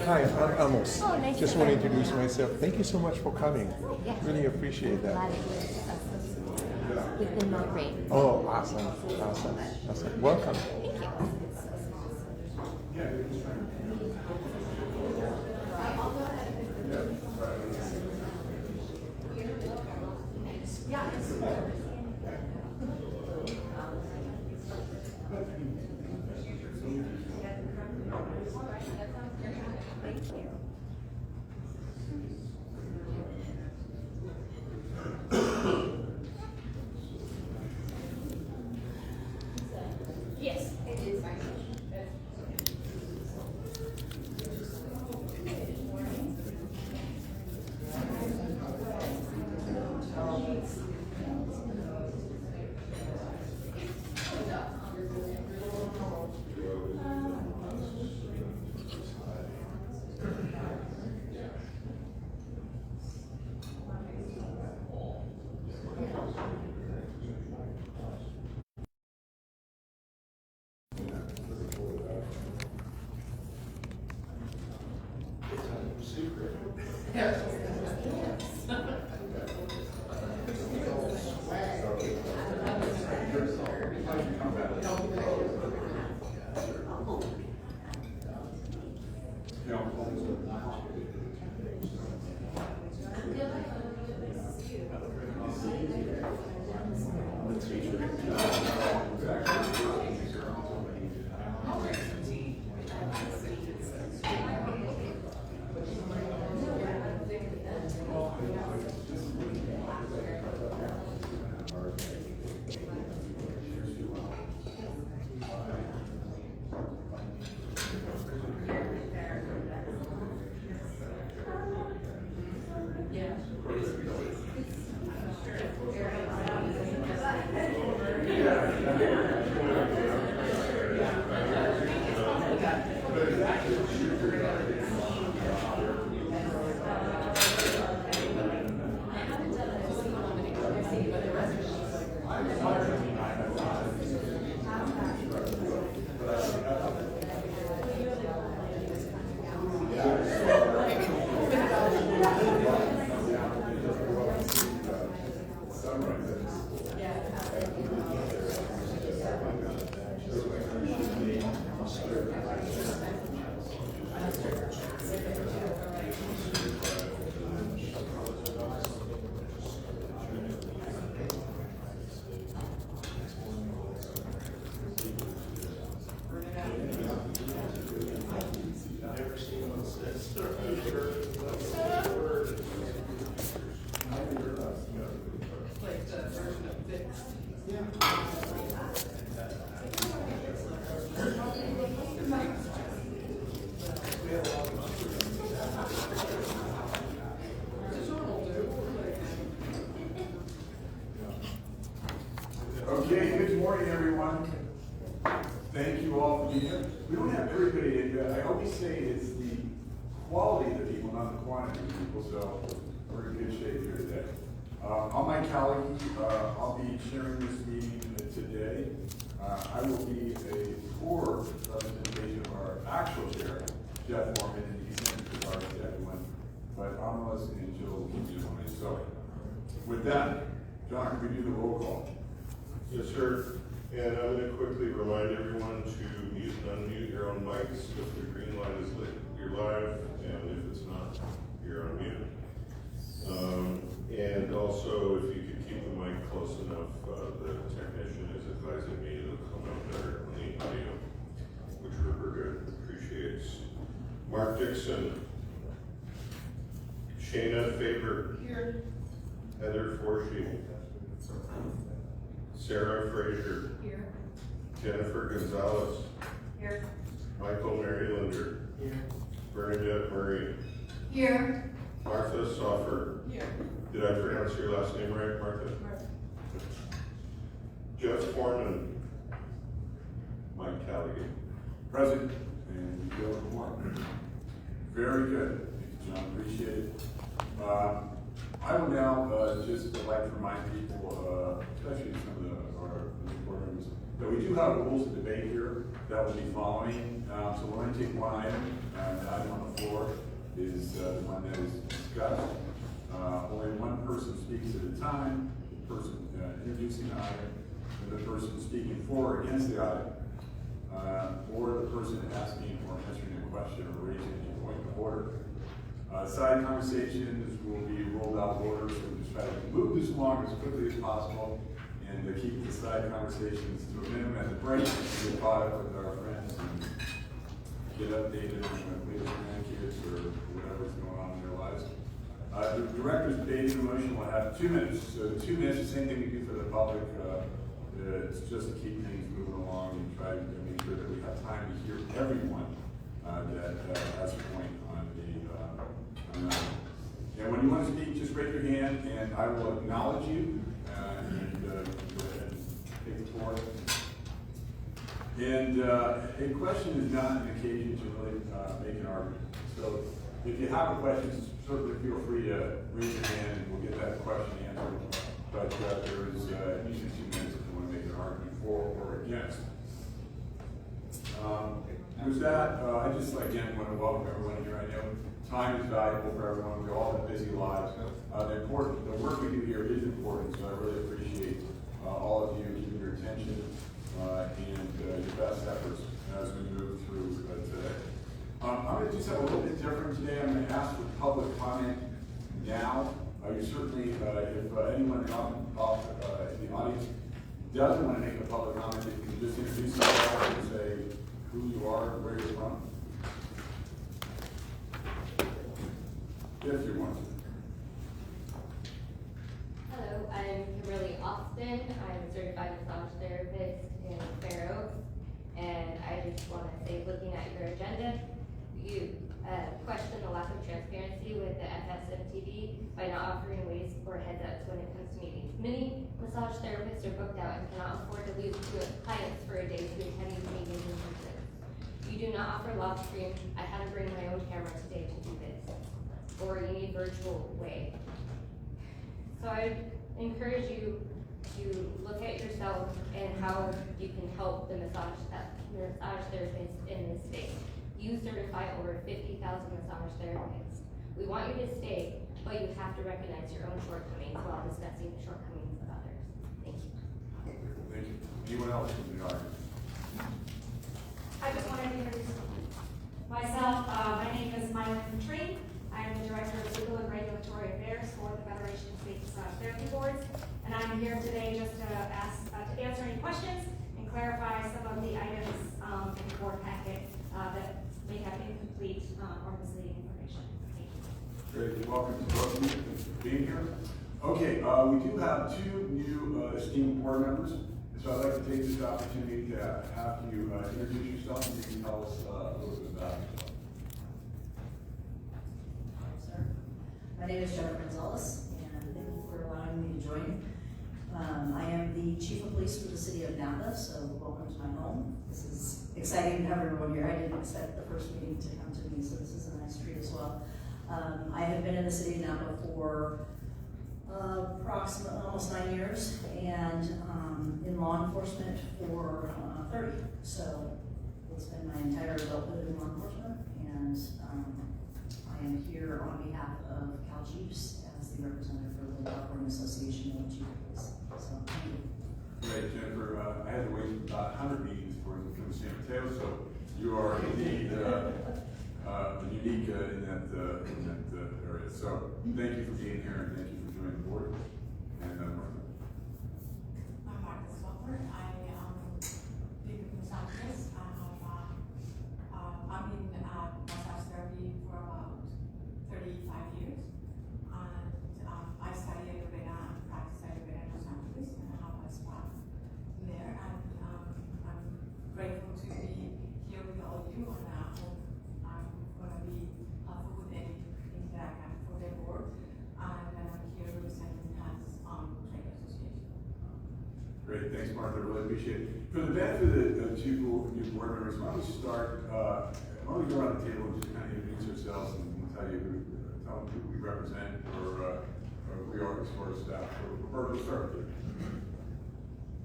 Hi, I'm Amos. Oh, nice Just to want to meet you. introduce myself. Thank you so much for coming. Yeah. Really appreciate Glad that. it was associated within my brain. Oh, awesome. Awesome. Awesome. Welcome. Thank you. Yes, it is. Okay, good morning, everyone. Thank you all for being here. We don't have everybody in here. I always say it's the quality of the people, not the quantity of people, so we're in good shape here today. On my colleague, I'll be chairing this meeting today. I will be a poor representation of our actual chair, Jeff Morgan, and he's in the regard to everyone, but Amos and Jill will be doing it. So with that, John, can we do the roll call? Yes, sir. And I'm going to quickly remind everyone to mute and unmute your own mics. If the green light is lit, you're live, and if it's not, you're on mute. And also, if you could keep the mic close enough, the technician is advising me it'll come out better on the audio, which Rupert good appreciates. Mark Dixon. Shayna Faber. Here. Heather Forshee. Sarah Frazier. Here. Jennifer Gonzalez. Here. Michael Marylander. Here. Bernadette Marie. Here. Martha Soffer. Here. Did I pronounce your last name right, Martha? Jeff Foreman. Mike Callaghan. Present. And Joe Warren. Very good. Thank you, John. Appreciate it. I will now just like to remind people, especially some of our board members, that we do have rules of debate here that we'll be following. So we're going to take one item, and the item on the floor is the one that is discussed. Only one person speaks at a time, the person introducing the item, and the person speaking for or against the item, or the person asking or answering a question or raising a point of order. Side conversations will be rolled out of order, so we just try to move this along as quickly as possible and keep the side conversations to a minimum at the break, to get caught up with our friends and get updated on the latest grandkids or whatever's going on in their lives. The director's debate motion will have 2 minutes. So 2 minutes, the same thing we do for the public. It's just to keep things moving along and try to make sure that we have time to hear everyone that has a point on the. And when you want to speak, just raise your hand and I will acknowledge you and go ahead and take the floor. And a question is not an occasion to really make an argument. So if you have a question, certainly feel free to raise your hand and we'll get that question answered. But there is usually 2 minutes if you want to make an argument for or against. With that, I just again want to welcome everyone here. I know time is valuable for everyone. We all have busy lives. The work we do here is important, so I really appreciate all of you giving your attention and your best efforts as we move through today. I'm going to do something a little bit different today. I'm going to ask for public comment now. You certainly, if anyone in the audience doesn't want to make a public comment, you can just introduce yourself and say who you are and where you're from. If you want to. Hello, I'm Kimberly Austin. I'm a certified massage therapist in Fair Oaks. And I just want to say, looking at your agenda, you question the lack of transparency with the FSMTD by not offering ways or heads-ups when it comes to meetings. Many massage therapists are booked out and cannot afford to lose clients for a day to attend these meetings in person. You do not offer live stream. I had to bring my own camera today to do this. Or you need virtual way. So I encourage you to look at yourself and how you can help the massage therapists in this state. You certify over 50,000 massage therapists. We want you to stay, but you have to recognize your own shortcomings while discussing the shortcomings of others. Thank you. Thank you. Anyone else in the audience? I just wanted to introduce myself. My name is Mylan Tree. I'm the Director of Legal and Regulatory Affairs for the Federation of State Massage Therapy Boards. And I'm here today just to answer any questions and clarify some of the items in the board packet that may have incomplete or misleading information. Thank you. Great. Welcome to both of you. Thanks for being here. Okay, we do have 2 new esteemed board members. So I'd like to take this opportunity to have you introduce yourself and you can tell us a little bit about yourself. My name is Jennifer Gonzalez, and thank you for allowing me to join. I am the Chief of Police for the City of Napa, so welcome to my home. This is exciting to have everyone here. I didn't expect the first meeting to come to me, so this is a nice treat as well. I have been in the City of Napa for approximately almost 9 years, and in law enforcement for 30. So it's been my entire adulthood in law enforcement, and I am here on behalf of Cal Chiefs as the representative for the California Association of Chief Police. So thank you. Great, Jennifer. I had to wait about 100 meetings for you to come to San Mateo, so you are indeed unique in that area. So thank you for being here and thank you for joining the board. And Martha. I'm Martha Swapper. I live in Los Angeles. I've been massage therapy for about 35 years. And I studied Ayurveda and practiced Ayurveda in Los Angeles and I have a spa there. And I'm grateful to be here with all of you and I hope I'm going to be helpful really appreciate it. For the benefit of the two new board members, why don't we start, why don't we go around the table and just kind of introduce ourselves and tell them who we represent or we are as far as staff. So Roberta, we'll start with you.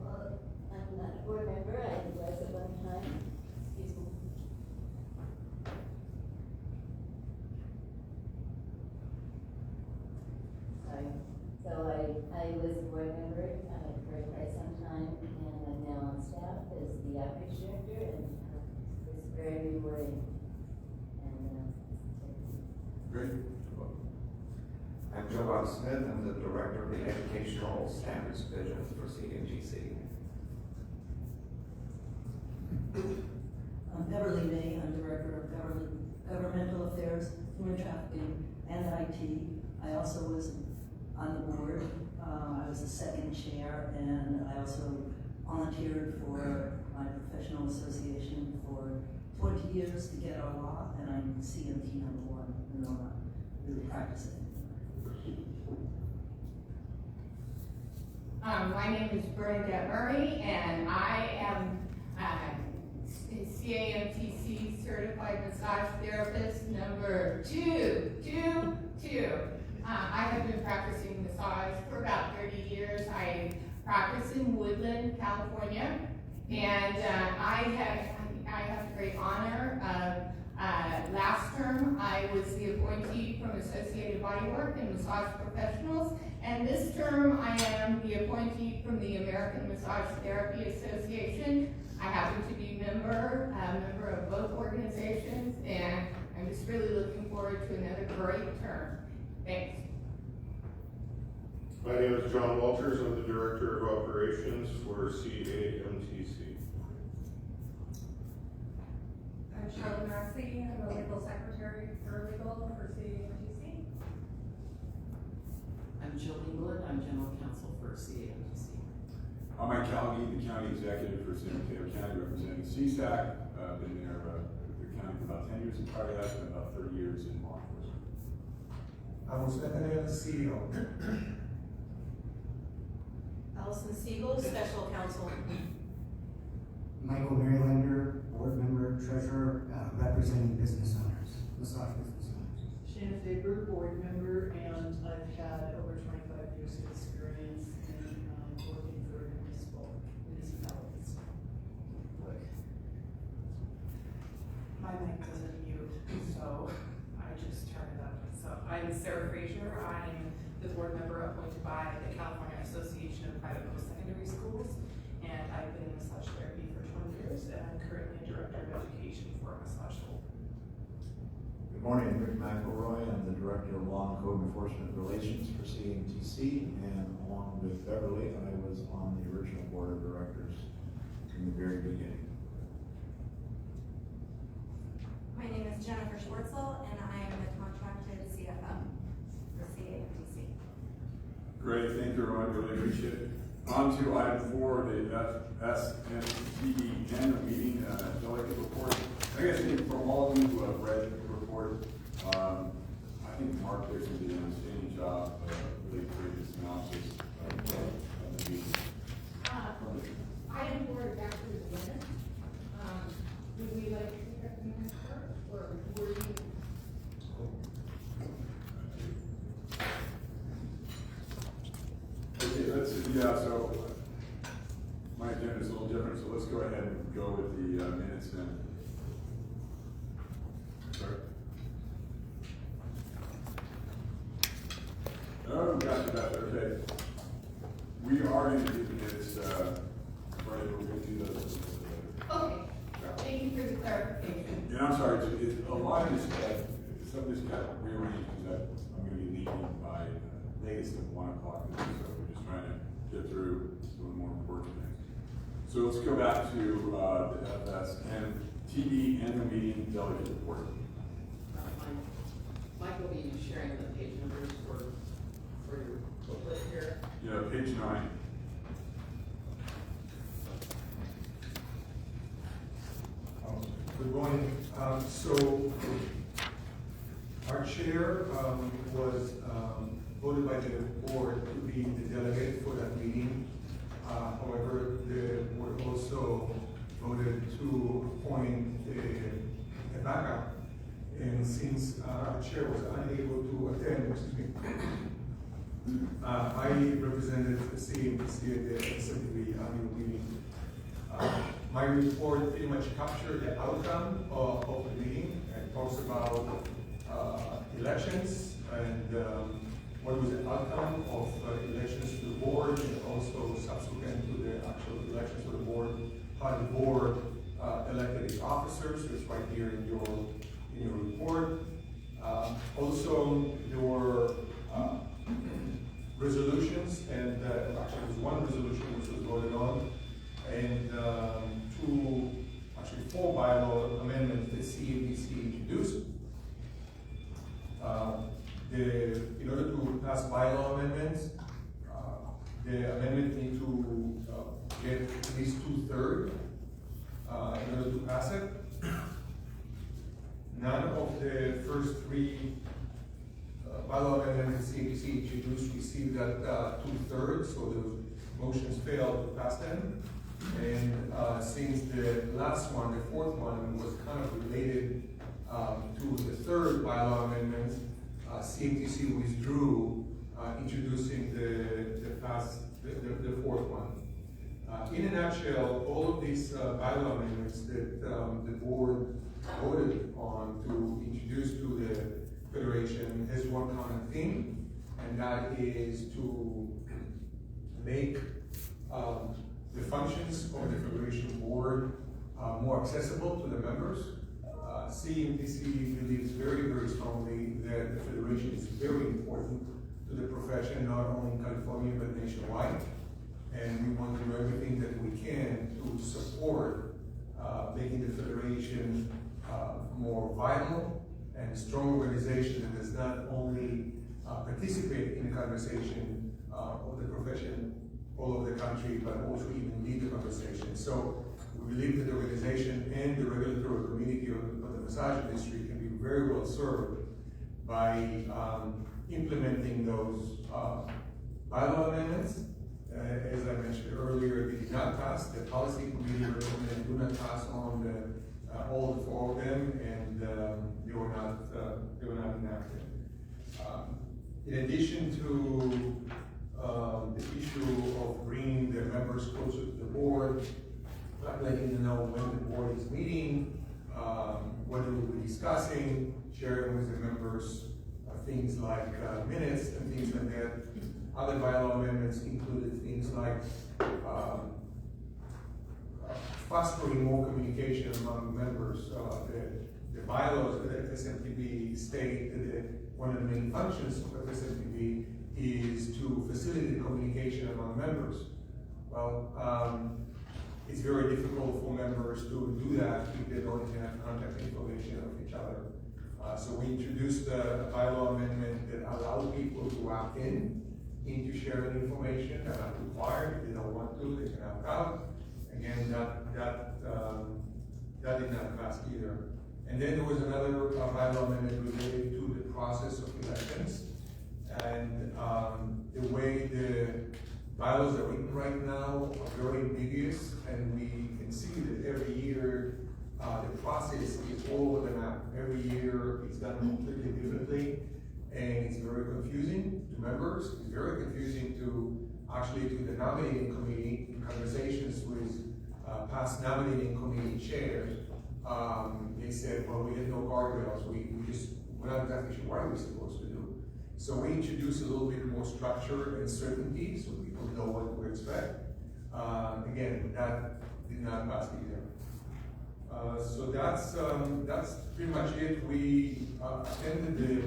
Well, I'm not a board member, I was at one time, excuse me. Sorry, so I was a board member, for quite some time, and I'm now on staff as the outreach director, and it's very rewarding. And, Great. I'm Joe Bob Smith, I'm the Director of the Educational Standards Division for CAMTC. I'm Beverly May, I'm Director of Governmental Affairs, Human Trafficking, and IT. I also was on the board. I was the second chair, and I also volunteered for my professional association for 20 years to get our law, and I'm CMT #1 in Napa, really practicing. My name is Bernadette Murray, and I am CAMTC Certified Massage Therapist number 222. I have been practicing massage for about 30 years. I practice in Woodland, California, and I have the great honor of last term I was the appointee from Associated Bodywork and Massage Professionals, and this term I am the appointee from the American Massage Therapy Association. I happen to be a member of both organizations, and I'm just really looking forward to another great term. Thanks. My name is John Walters. I'm the Director of Operations for CAMTC. I'm Charlotte Maxey, I'm the legal secretary for CAMTC. I'm Jill England, I'm general counsel for CAMTC. I'm Mike Callagy, the county executive for San Mateo County, representing CSAC. Been there the county for about 10 years, and prior to that, been about 30 years in law enforcement. I'm the CEO. Allison Siegel, special counsel. Michael Marylander, board member, treasurer, representing business owners, massage business owners. Shannon Faber, board member, and I've had over 25 years of experience in working for municipalities. Look, my mic doesn't mute, so I just turn it up. So I'm Sarah Frazier. I'm the board member appointed by the California Association of Private Post-Secondary Schools, and I've been in massage therapy for 20 years, and I'm currently a director of education for a massage school. Good morning, Rick McElroy. I'm the Director of Law and Code Enforcement Relations for CAMTC, and along with Beverly, I was on the original board of directors from the very beginning. My name is Jennifer Schwartzel, and I am the contracted CFO for CAMTC. Great, thank you everyone, really appreciate it. On to item 4, the FSMTEN meeting delegate report. I guess from all of you who have read the report, I think Mark there did an outstanding job, really creating this analysis of the meeting. Item 4 is actually the minutes. Would we like to take up the minutes first, or were you? Okay, so my agenda is a little different, so let's go ahead and go with the minutes then. Sorry. Oh, gotcha, okay. We are going to do the minutes, right, we're going to do those. Okay, thank you for the clarification. Yeah, I'm sorry, a lot of this, some of this got rearranged because I'm going to be leaving by latest at 1 o'clock, so we're just trying to get through some of the more important things. So let's go back to the FSMTE annual meeting delegate report. Mike will be sharing the page numbers for your booklet here. Yeah, page 9. Good morning. So our chair was voted by the board to be the delegate for that meeting. However, the board also voted to appoint a backup. And since our chair was unable to attend, I represented the CAMTC at the SMTV annual meeting. My report pretty much captured the outcome of the meeting and talks about elections and what was the outcome of elections to the board, and also subsequent to the actual elections to the board, how the board elected its officers. It's right here in your report. Also, there were resolutions, and actually there was one resolution which was voted on, and four bylaw amendments that CAMTC introduced. In order to pass bylaw amendments, the amendment need to get at least 2/3 in order to pass it. None of the first three bylaw amendments CAMTC introduced received that 2/3, so those motions failed to pass them. And since the last one, the fourth one, was kind of related to the third bylaw amendment, CAMTC withdrew introducing the fourth one. In a nutshell, all of these bylaw amendments that the board voted on to introduce to the Federation has one common theme, and that is to make the functions of the Federation Board more accessible to the members. CAMTC believes very, very strongly that the Federation is very important to the profession, not only in California, but nationwide. And we want to do everything that we can to support making the Federation more vital and strong organization that does not only participate in the conversation of the profession all over the country, but also even lead the conversation. So we believe that the organization and the regulatory community of the massage industry can be very well served by implementing those bylaw amendments. As I mentioned earlier, they did not pass. The policy committee recommended do not pass on all the four of them, and they were not enacted. In addition to the issue of bringing the members closer to the board, letting them know when the board is meeting, what they will be discussing, sharing with the members things like minutes and things like that. Other bylaw amendments included things like fostering more communication among members. The bylaws of the SMTB state that one of the main functions of SMTB is to facilitate communication among members. Well, it's very difficult for members to do that if they don't have contact information of each other. So we introduced a bylaw amendment that allowed people to opt into sharing information. They're not required. If they don't want to, they can opt out. Again, that did not pass either. And then there was another bylaw amendment related to the process of elections. And the way the bylaws are written right now are very ambiguous, and we can see that every year the process is all over the map. Every year it's done completely differently, and it's very confusing to members. It's very confusing to the nominating committee. In conversations with past nominating committee chairs, they said, well, we had no guardrails. We're not exactly sure what we're supposed to do. So we introduced a little bit more structure and certainty so people know what to expect. Again, that did not pass either. So that's pretty much it. We attended the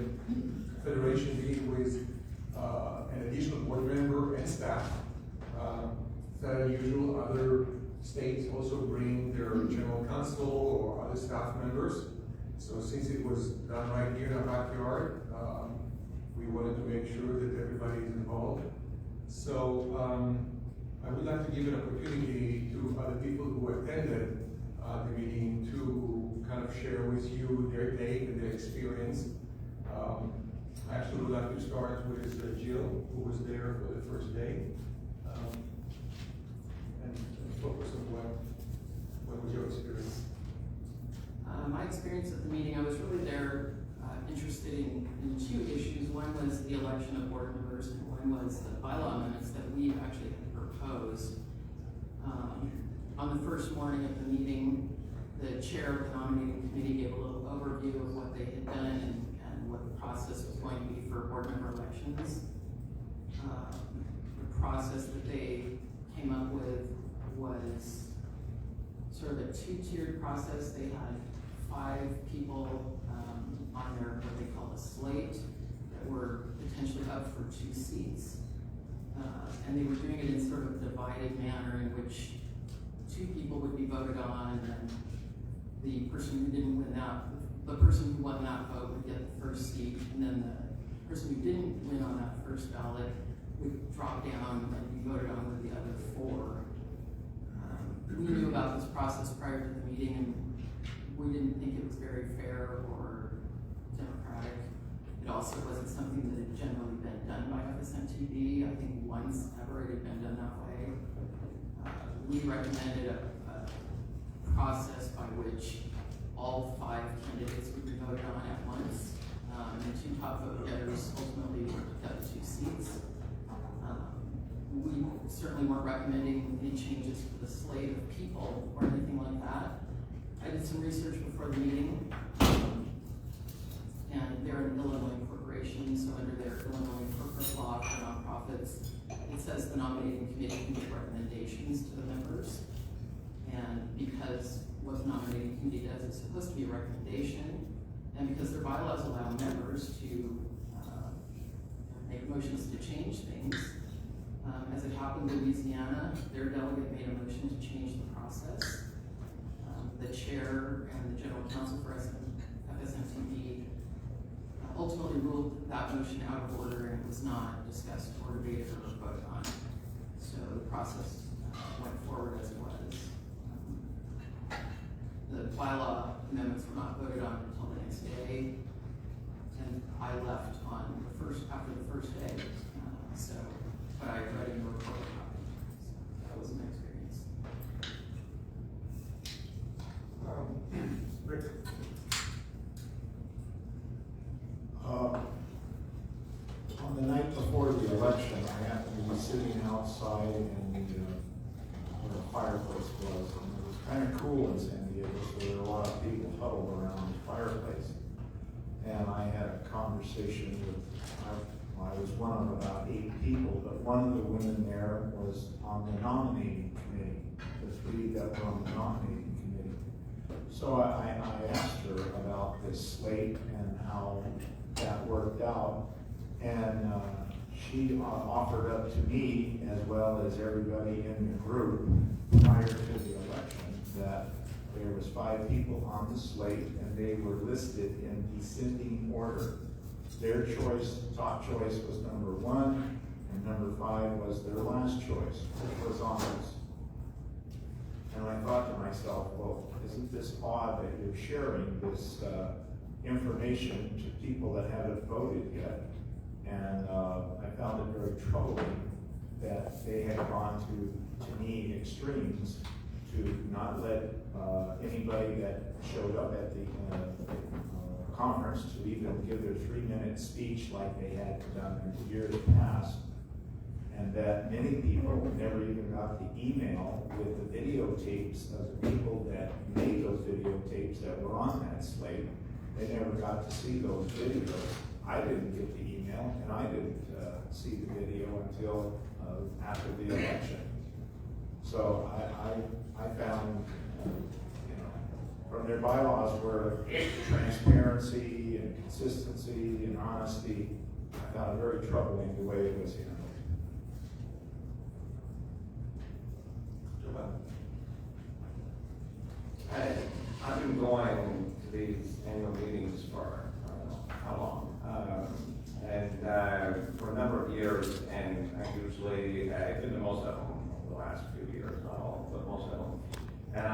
Federation meeting with an additional board member and staff. It's not unusual. Other states also bring their general counsel or other staff members. So since it was done right here in our backyard, we wanted to make sure that everybody is involved. So I would like to give an opportunity to other people who attended the meeting to kind of share with you their take and their experience. I actually would like to start with Jill, who was there for the first day. focus on what was your experience? My experience at the meeting, I was really there interested in two issues. One was the election of board members, and one was the bylaw amendments that we actually had proposed. On the first morning of the meeting, the chair of the nominating committee gave a little overview of what they had done and what the process was going to be for board member elections. The process that they came up with was sort of a two-tiered process. They had 5 people on their, what they call a slate, that were potentially up for 2 seats. And they were doing it in sort of a divided manner in which 2 people would be voted on, and the person who didn't win that, the person who won that vote would get the first seat, and then the person who didn't win on that first ballot would drop down and be voted on with the other 4. We knew about this process prior to the meeting, and we didn't think it was very fair or democratic. It also wasn't something that had generally been done by FSMTB. I think once ever it had been done that way. We recommended a process by which all 5 candidates would be voted on at once. And the 2 top vote getters ultimately got the 2 seats. We certainly weren't recommending any changes to the slate of people or anything like that. I did some research before the meeting, and they're an Illinois corporation, so under their Illinois corporate law for nonprofits, it says the nominating committee can make recommendations to the members. And because what the nominating committee does is supposed to be a recommendation, and because their bylaws allow members to make motions to change things, as it happened in Louisiana, their delegate made a motion to change the process. The chair and the general counsel for FSMTB ultimately ruled that motion out of order, and it was not discussed or debated or voted on. So the process went forward as it was. The bylaw amendments were not voted on until the next day, and I left on after the first day. But I read in your report copy, so that was my experience. Rick? On the night before the election, I happened to be sitting outside in where the fireplace was, and it was kind of cool in San Diego, so there were a lot of people huddled around the fireplace. And I had a conversation with, I was one of about 8 people, but one of the women there was on the nominating committee, the 3 that were on the nominating committee. So I asked her about this slate and how that worked out, and she offered up to me, as well as everybody in the group prior to the election, that there was 5 people on the slate, and they were listed in descending order. Their choice, top choice, was number 1, and number 5 was their last choice, which was Andaz. And I thought to myself, well, isn't this odd that you're sharing this information to people that haven't voted yet? And I found it very troubling that they had gone to me, extremes to not let anybody that showed up at the conference to even give their 3-minute speech like they had done in years past, and that many people never even got the email with the videotapes of the people that made those videotapes that were on that slate. They never got to see those videos. I didn't get the email, and I didn't see the video until after the election. So I found, from their bylaws were transparency and consistency and honesty. I found it very troubling the way it was handled. I've been going to these annual meetings for I don't know how long, and for a number of years, and I've been to most of them over the last few years, not all, but most of them. And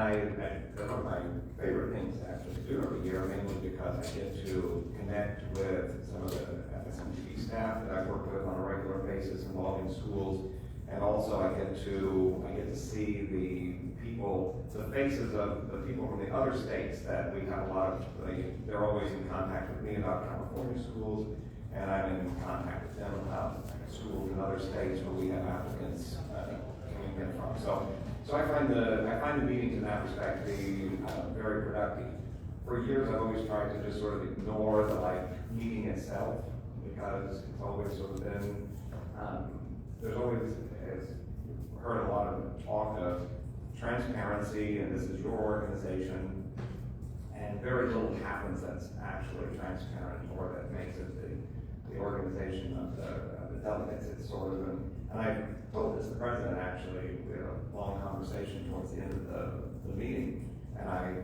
one of my favorite things actually to do every year, mainly because I get to connect with some of the FSMTB staff that I work with on a regular basis involving schools, and also I get to see the people, the faces of the people from the other states that we have a lot of, they're always in contact with me about California schools, and I'm in contact with them about schools in other states where we have applicants coming in from. So I find the meetings in that respect to be very productive. For years, I've always tried to just sort of ignore the meeting itself, because it's always sort of been, there's always, as we've heard a lot of talk of transparency, and this is your organization, and very little happens that's actually transparent or that makes it the organization of the delegates. It's sort of, and I told this to the president actually, we had a long conversation towards the end of the meeting, and I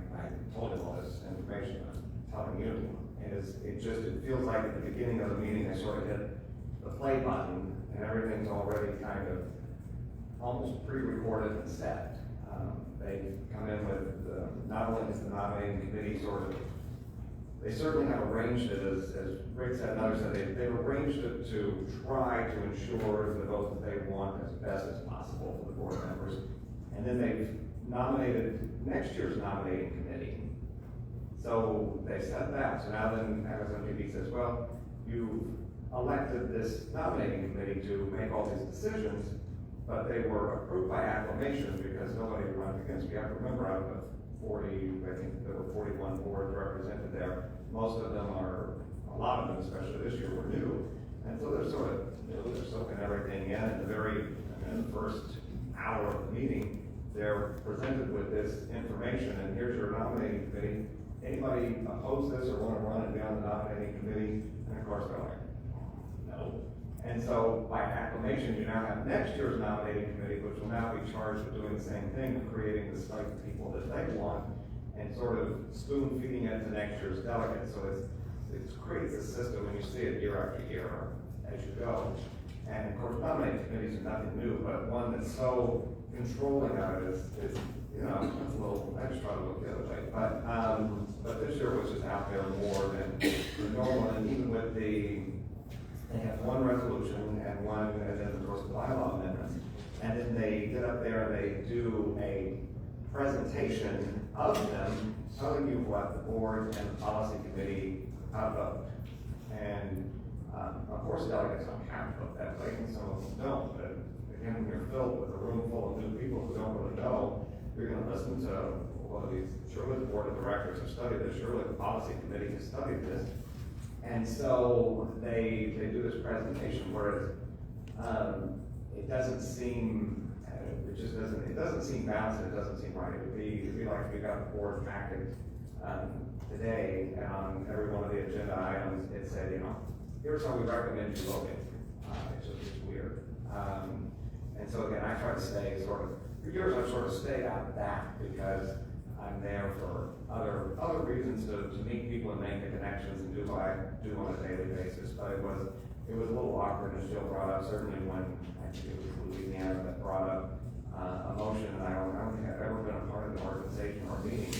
told him all this information I'm telling you, it feels like at the beginning of the meeting, they sort of hit the play button, and everything's already kind of almost pre-recorded and set. They come in with, not only is the nominating committee they certainly have arranged it, as Rick said and others said, they've arranged it to try to ensure the vote that they want as best as possible for the board members. And then they've nominated next year's nominating committee. So they said that. So now then MSMTV says, well, you've elected this nominating committee to make all these decisions, but they were approved by acclamation because nobody ran against. You have to remember, out of 40, I think there were 41 boards represented there. Most of them a lot of them, especially this year, were new. And so they're sort of, they're soaking everything in. In the first hour of the meeting, they're presented with this information, and here's your nominating committee. Anybody oppose this or want to run and be on the nominating committee? And of course they're like, no. And so by acclamation, you now have next year's nominating committee, which will now be charged with doing the same thing, of creating the slate of people that they want, and sort of spoon feeding it to next year's delegates. So it creates a system, and you see it year after year as you go. And of course, nominating committees are nothing new, but one that's so controlling of it is it's a little, I just try to look the other way. But this year was just out there more than normal, and even with they have one resolution and then of course the bylaw amendments. And then they get up there and they do a presentation of them, telling you what the board and the policy committee vote. And of course delegates don't have to vote that way, and some of them don't. But again, when you're filled with a room full of new people who don't really know, you're going to listen to, well, surely the board of directors have studied this, surely the policy committee has studied this. And so they do this presentation where it doesn't seem, it doesn't seem balanced, it doesn't seem right. It would be like if we got the board packet today, and on every one of the agenda items, it said, here's how we recommend you voting. It's weird. And so again, I try to stay for years I've sort of stayed out of that because I'm there for other reasons to meet people and make the connections and do what I do on a daily basis. But it was a little awkward, as Jill brought up, certainly when I think it was Louisiana that brought up a motion, and I don't think I've ever been a part of an organization or a meeting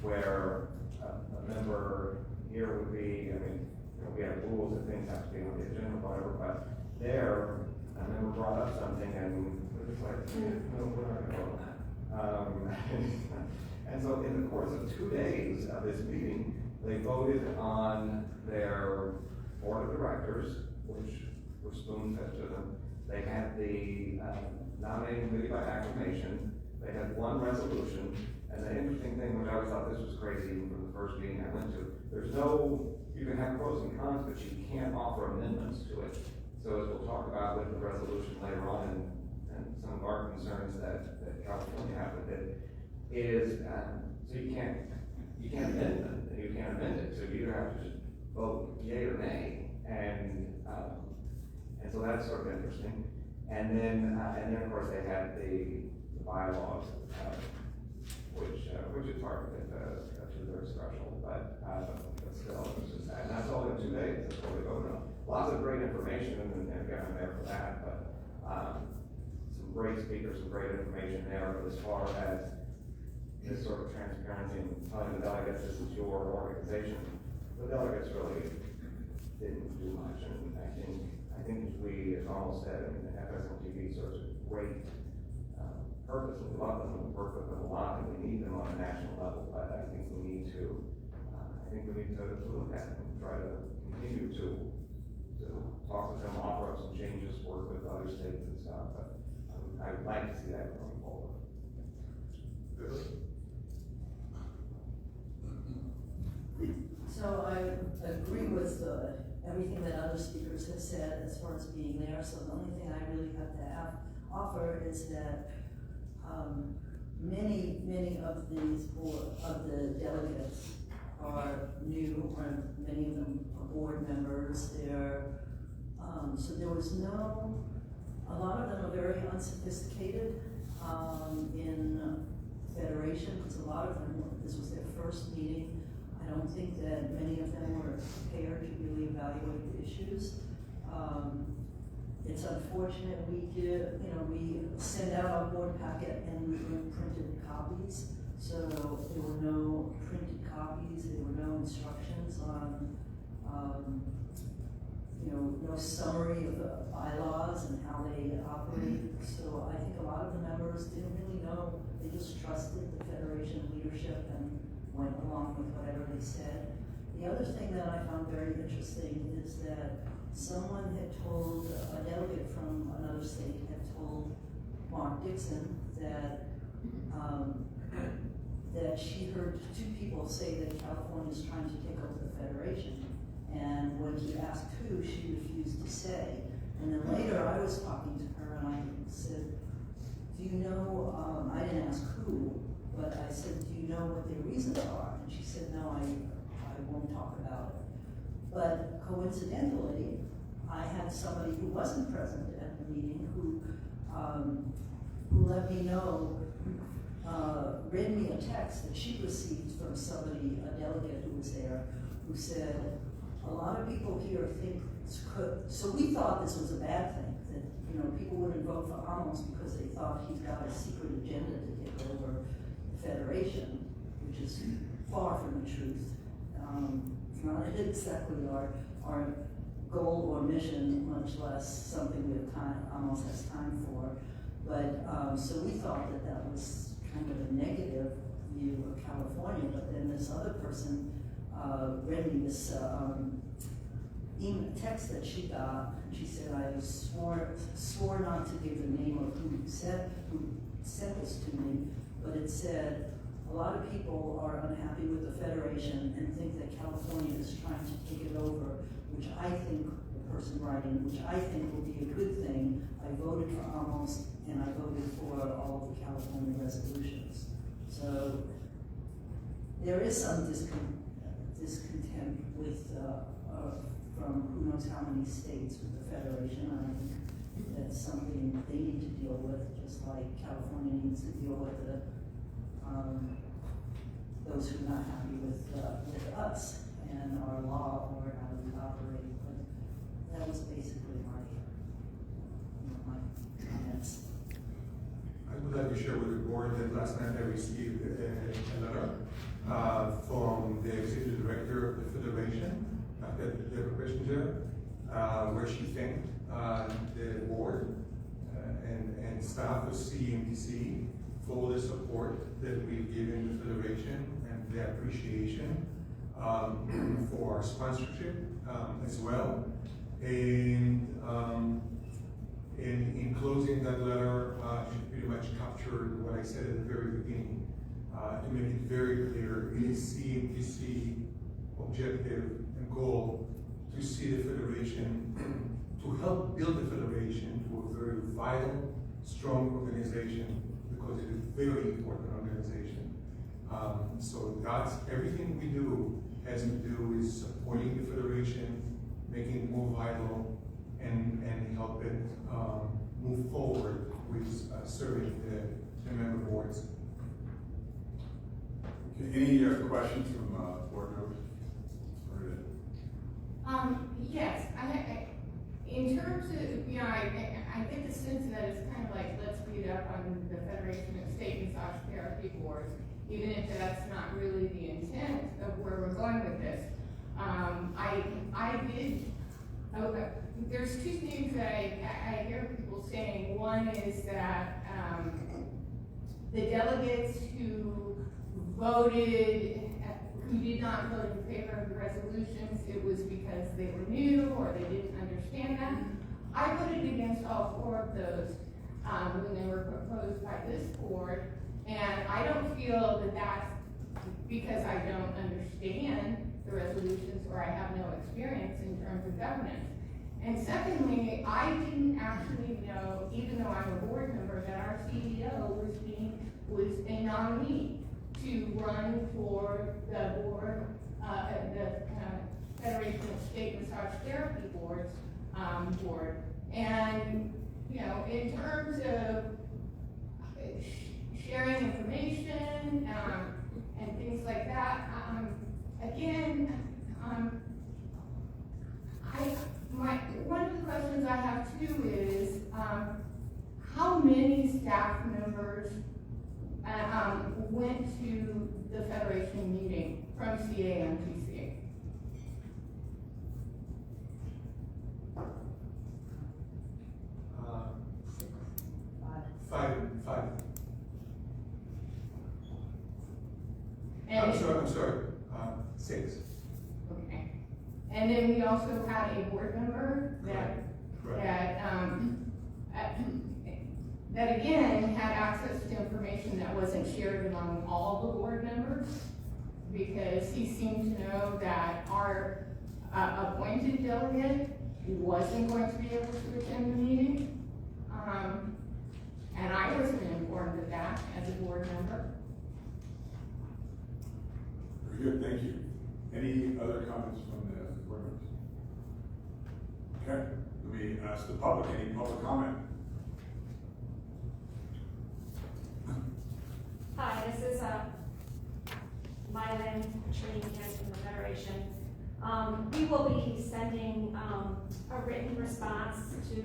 where a member here would be, we have rules that things have to be on the agenda or whatever, but there, a member brought up something and it was like, no, we're not going to vote on that. And so in the course of 2 days of this meeting, they voted on their board of directors, which were spoon-fed to them. They had the nominating committee by acclamation. They had one resolution. And the interesting thing, which I always thought this was crazy even from the first meeting I went to, you can have pros and cons, but you can't offer amendments to it. So as we'll talk about with the resolution later on, and some of our concerns that California have with it, is so you can't amend it. So you have to just vote yay or nay, and so that's sort of interesting. And then of course they had the bylaws, which is part of it, to their special, but still, it's just that. And that's all in 2 days. That's what we voted on. Lots of great information, and again, I'm there for that. But some great speakers, some great information there. But as far as this sort of transparency and telling the delegates this is your organization, the delegates really didn't do much. And I think we, as almost said, FSLTV serves a great purpose. We love them, we work with them a lot, and we need them on a national level, but I think we need to look at it and try to continue to talk with them, offer up some changes, work with other states and stuff, but I would like to see that going forward. So I agree with everything that other speakers have said as far as being there. So the only thing I really have to offer is that many of the delegates are new, or many of them are board members. So there was a lot of them are very unsophisticated in Federation, because a lot of them, this was their first meeting. I don't think that many of them were prepared to really evaluate the issues. It's unfortunate we send out our board packet and we bring printed copies. So there were no printed copies, there were no instructions on, no summary of the bylaws and how they operate. So I think a lot of the members didn't really know, they just trusted the Federation leadership and went along with whatever they said. The other thing that I found very interesting is that someone had told, a delegate from another state had told Mark Dixon that she heard two people say that California is trying to take over the Federation. And when he asked who, she refused to say. And then later I was talking to her and I said, do you know, I didn't ask who, but I said, do you know what their reasons are? And she said, no, I won't talk about it. But coincidentally, I had somebody who wasn't present at the meeting who let me know, read me a text that she received from somebody, a delegate who was there, who said, a lot of people here think so we thought this was a bad thing, that people wouldn't vote for Amos because they thought he's got a secret agenda to take over the Federation, which is far from the truth. It's not exactly our goal or mission, much less something we have almost has time for. But so we thought that was kind of a negative view of California. But then this other person read me this text that she got. She said, I swore not to give the name of who sent this to me, but it said, a lot of people are unhappy with the Federation and think that California is trying to take it over, which I think, the person writing, which I think will be a good thing. I voted for Amos and I voted for all of the California resolutions. So there is some discontent with, from who knows how many states with the Federation. I think that's something they need to deal with, just like California needs to deal with those who are not happy with us and our law or how we operate. But that was basically my comments. I would like to share with the board that last night I received a letter from the executive director of the Federation, the representative, where she thanked the board and staff of CAMTC for the support that we've given the Federation and the appreciation for our sponsorship as well. And in closing that letter, she pretty much captured what I said at the very beginning. To make it very clear, it is CAMTC objective and goal to see the Federation, to help build the Federation to a very vital, strong organization, because it is a very important organization. So that's everything we do has to do with supporting the Federation, making it more vital, and help it move forward with serving the member boards. Okay, any questions from board members? Yes, in terms of, I get the sense that it's kind of like, let's beat up on the Federation of State Massage Therapy Boards, even if that's not really the intent of where we're going with this. There's two things that I hear people saying. One is that the delegates who voted, who did not vote in favor of the resolutions, it was because they were new or they didn't understand them. I voted against all 4 of those when they were proposed by this board, and I don't feel that that's because I don't understand the resolutions or I have no experience in terms of governance. And secondly, I didn't actually know, even though I'm a board member, that our CEO was a nominee to run for the board, the Federation of State Massage Therapy Boards board. And, you know, in terms of sharing information and things like that, again, one of the questions I have too is, how many staff members went to the Federation meeting from CAMTC? Five. And I'm sorry, 6. okay. And then we also had a board member that again had access to information that wasn't shared among all the board members, because he seemed to know that our appointed delegate wasn't going to be able to attend the meeting. And I wasn't informed of that as a board member. Very good, thank you. Any other comments from the board members? Okay, let me ask the public, any public comment? Hi, this is Mylan Training from the Federation. We will be sending a written response to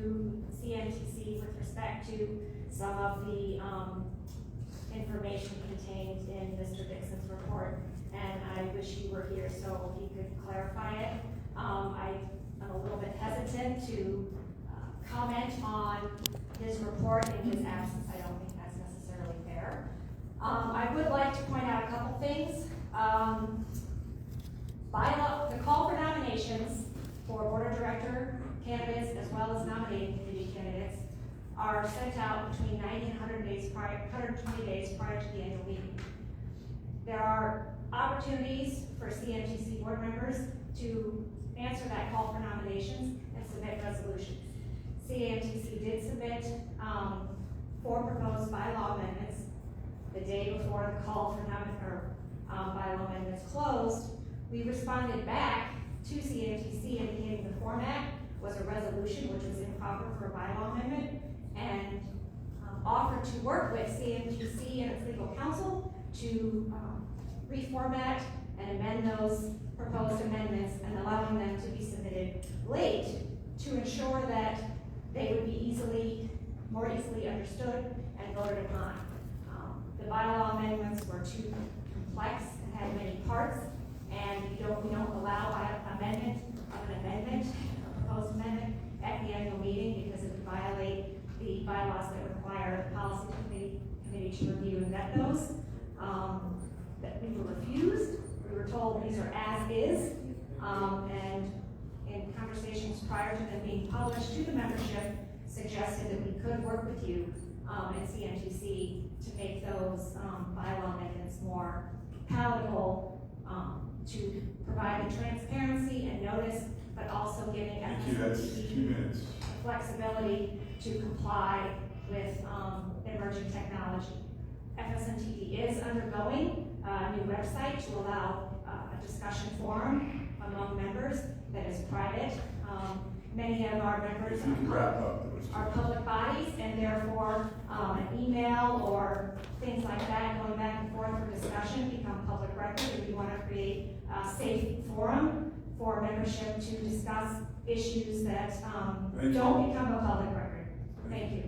CMTC with respect to some of the information contained in Mr. Dixon's report, and I wish he were here so he could clarify it. I'm a little bit hesitant to comment on his report in his absence. I don't think that's necessarily fair. I would like to point out a couple things. The call for nominations for board of director candidates as well as nominating committee candidates are sent out between 90 and 120 days prior to the annual meeting. There are opportunities for CMTC board members to answer that call for nominations and submit resolutions. CMTC did submit 4 proposed bylaw amendments the day before the call for bylaw amendments closed. We responded back to CAMTC indicating the format was a resolution, which was improper for a bylaw amendment, and offered to work with CAMTC and its legal counsel to reformat and amend those proposed amendments and allowing them to be submitted late to ensure that they would be more easily understood and voted upon. The bylaw amendments were too complex and had many parts, and we don't allow amendment of an amendment, a proposed amendment, at the annual meeting because it would violate the bylaws that require the policy committee to review and vet those. That we were refused. We were told these are as is, and in conversations prior to them being published to the membership, suggested that we could work with you at CMTC to make those bylaw amendments more palatable, to provide the transparency and notice, but also giving Thank you, that's 2 minutes. flexibility to comply with emerging technology. FSMTD is undergoing a new website to allow a discussion forum among members that is private. Many of our members If you could wrap up, are public bodies, and therefore an email or things like that going back and forth for discussion become public record. If you want to create a safe forum for membership to discuss issues that don't become a public record. Thank you.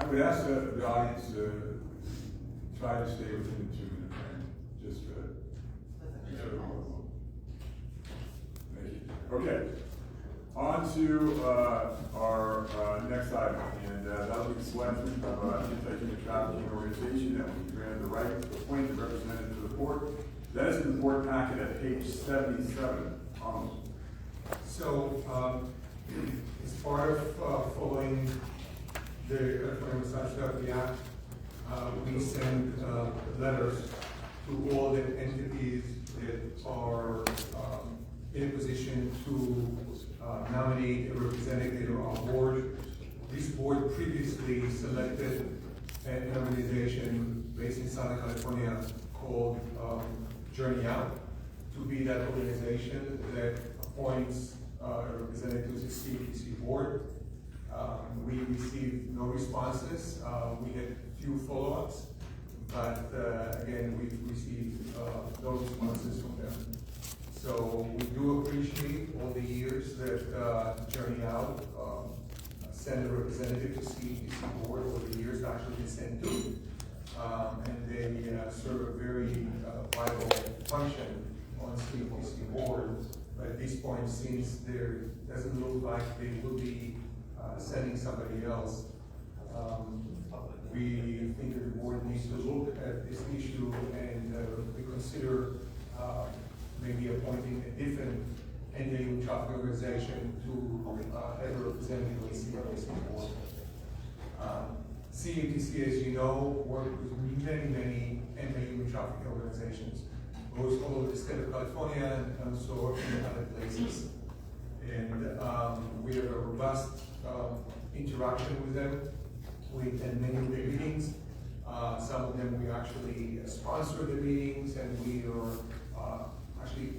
I would ask the audience to try to stay within the 2-minute frame, just thank you. Okay. On to our next item, and that'll be the selection of an anti-human trafficking organization that we granted the right to appoint a representative to the board. That is in the board packet at page 77. So, as part of following the California Massage Therapy Act, we send letters to all the entities that are in a position to nominate a representative on our board. This board previously selected an organization based in Southern California called Journey Out to be that organization that appoints a representative to the CAMTC board. We received no responses. We had few follow-ups, but again, we've received no responses from them. So we do appreciate all the years that Journey Out sent a representative to CAMTC board, over the years actually been sent to. And they serve a very vital function on CAMTC board. But at this point, since there doesn't look like they will be sending somebody else, we think that the board needs to look at this issue and reconsider maybe appointing a different anti-human trafficking organization to have a representative on the CAMTC board. CAMTC, as you know, works with many anti-human trafficking organizations, both all over the state of California and also in other places. And we have a robust interaction with them. We attend many of their meetings. Some of them we actually sponsor the meetings, and we are actually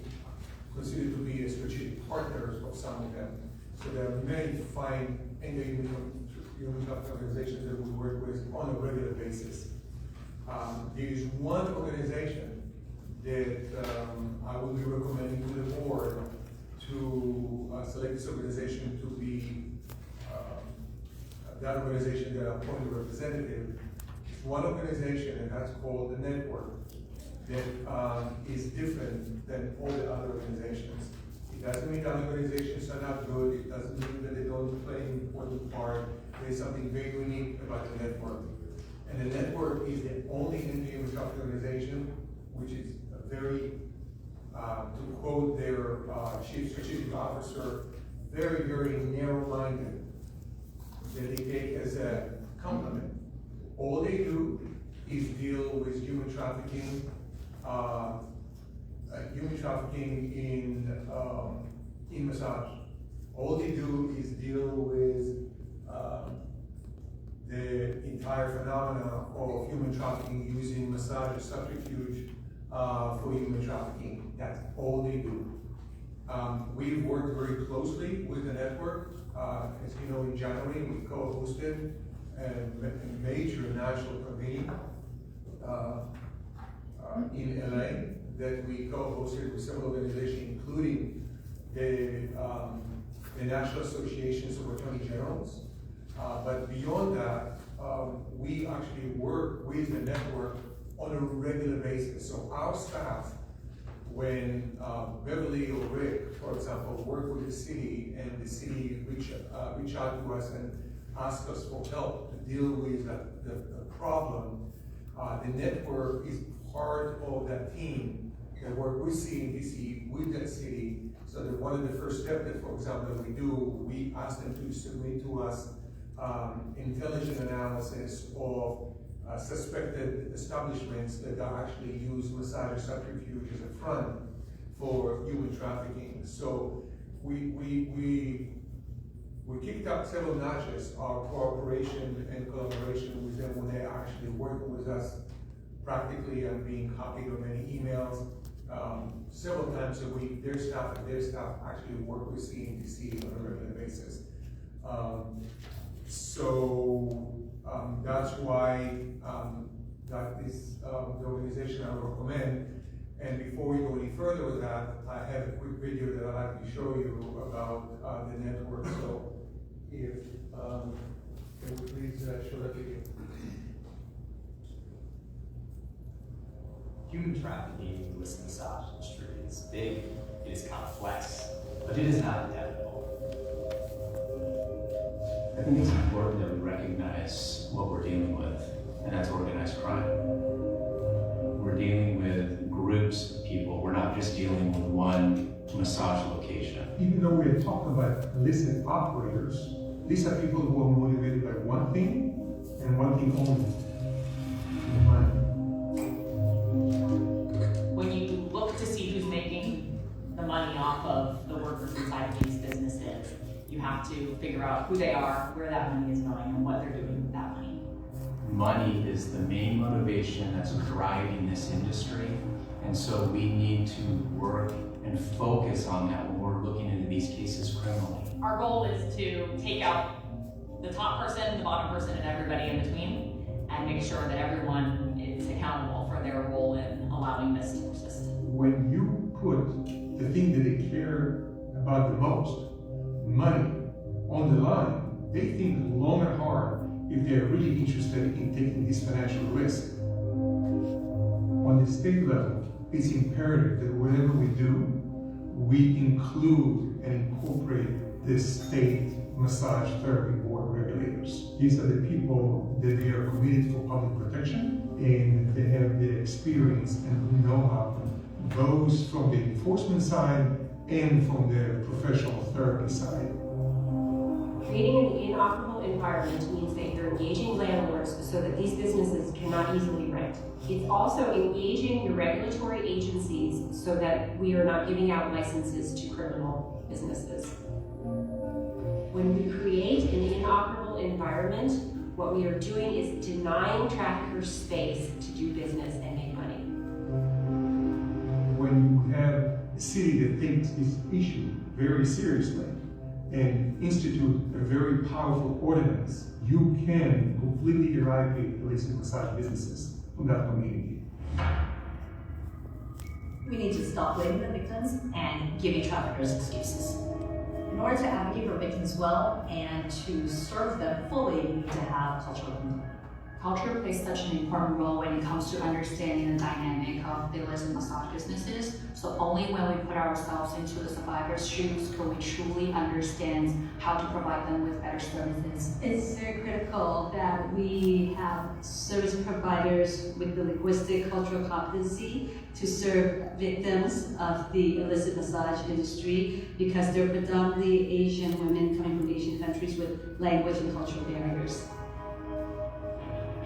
considered to be strategic partners of some of them. So there are many fine anti-human trafficking organizations that we work with on a regular basis. There is one organization that I will be recommending to the board to select this organization to be that organization that appointed a representative. It's one organization, and that's called the network, that is different than all the other organizations. It doesn't mean that organizations are not good. It doesn't mean that they don't play an important part. There's something very unique about the network. And the network is the only anti-human trafficking organization which is a very, to quote their chief strategic officer, very narrow-minded, that they take as a compliment. All they do is deal with human trafficking in massage. All they do is deal with the entire phenomena of human trafficking using massage as subterfuge for human trafficking. That's all they do. We've worked very closely with the network. As you know, in January, we co-hosted a major national convening in LA that we co-hosted with several organizations, including the National Associations of Attorney Generals. But beyond that, we actually work with the network on a regular basis. So our staff, when Beverly or Rick, for example, work with the city and the city reach out to us and ask us for help to deal with the problem, the network is part of that team that work with CAMTC, with that city, so that one of the first steps that, for example, that we do, we ask them to submit to us intelligent analysis of suspected establishments that actually use massage subterfuge as a front for human trafficking. So we kicked up several notches our cooperation and collaboration with them when they're actually working with us practically and being copied on many emails. Several times a week, their staff actually work with CAMTC on a regular basis. That's why that is the organization I would recommend. And before we go any further with that, I have a quick video that I'd like to show you about the network. So if can we please show that video. Human trafficking in the massage industry is big, it is complex, but it is not inevitable. I think it's important that we recognize what we're dealing with, and that's organized crime. We're dealing with groups of people. We're not just dealing with one massage location. Even though we're talking about illicit operators, these are people who are motivated by one thing and one thing only: money. When you look to see who's making the money off of the workers inside of these businesses, you have to figure out who they are, where that money is going, and what they're doing with that money. Money is the main motivation that's driving this industry, and so we need to work and focus on that when we're looking into these cases criminally. Our goal is to take out the top person, the bottom person, and everybody in between, and make sure that everyone is accountable for their role in allowing this to persist. When you put the thing that they care about the most, money, on the line, they think long and hard if they're really interested in taking this financial risk. On the state level, it's imperative that whatever we do, we include and incorporate the state massage therapy board regulators. These are the people that they are committed for public protection, and they have the experience and know-how, both from the enforcement side and from the professional therapy side. Creating an inoperable environment means that you're engaging landlords so that these businesses cannot easily rent. It's also engaging your regulatory agencies so that we are not giving out licenses to criminal businesses. When we create an inoperable environment, what we are doing is denying traffickers space to do business and make money. When you have a city that takes this issue very seriously and institute a very powerful ordinance, you can completely eradicate illicit massage businesses from that community. We need to stop blaming the victims and giving traffickers excuses. In order to advocate for victims well and to serve them fully, we need to have cultural control. Culture plays such an important role when it comes to understanding the dynamic of the illicit massage businesses. So only when we put ourselves into the survivor's shoes can we truly understand how to provide them with better services. It's very critical that we have service providers with the linguistic cultural competency to serve victims of the illicit massage industry, because they're predominantly Asian women coming from Asian countries with language and cultural barriers.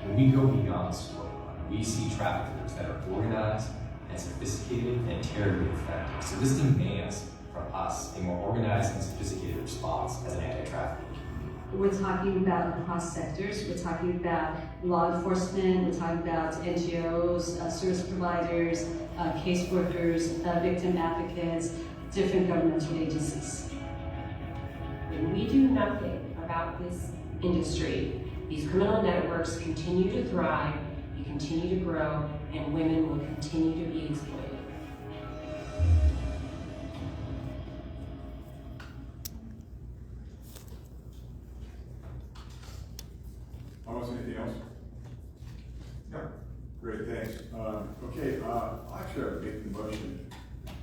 When we go beyond storyline, we see traffickers that are organized and sophisticated and terribly effective. So this demands from us a more organized and sophisticated response as an anti-trafficking community. We're talking about across sectors. We're talking about law enforcement. We're talking about NGOs, service providers, caseworkers, victim advocates, different governmental agencies. When we do nothing about this industry, these criminal networks continue to thrive, they continue to grow, and women will continue to be exploited. Almost anything else? No. Great, thanks. Okay, actually, I would make the motion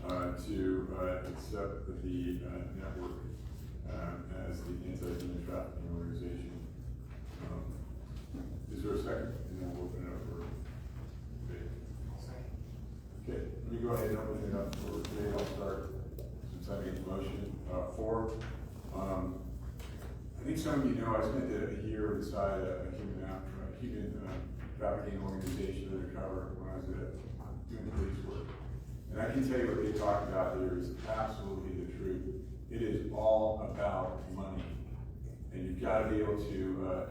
to accept the network as the anti-human trafficking organization. Is there a second? And then we'll open it up for debate. Okay, let me go ahead and open it up for debate. I'll start since I made the motion. I think some of you know I spent a year inside a human trafficking organization undercover when I was doing police work. And I can tell you what they talk about here is absolutely the truth. It is all about money. And you've got to be able to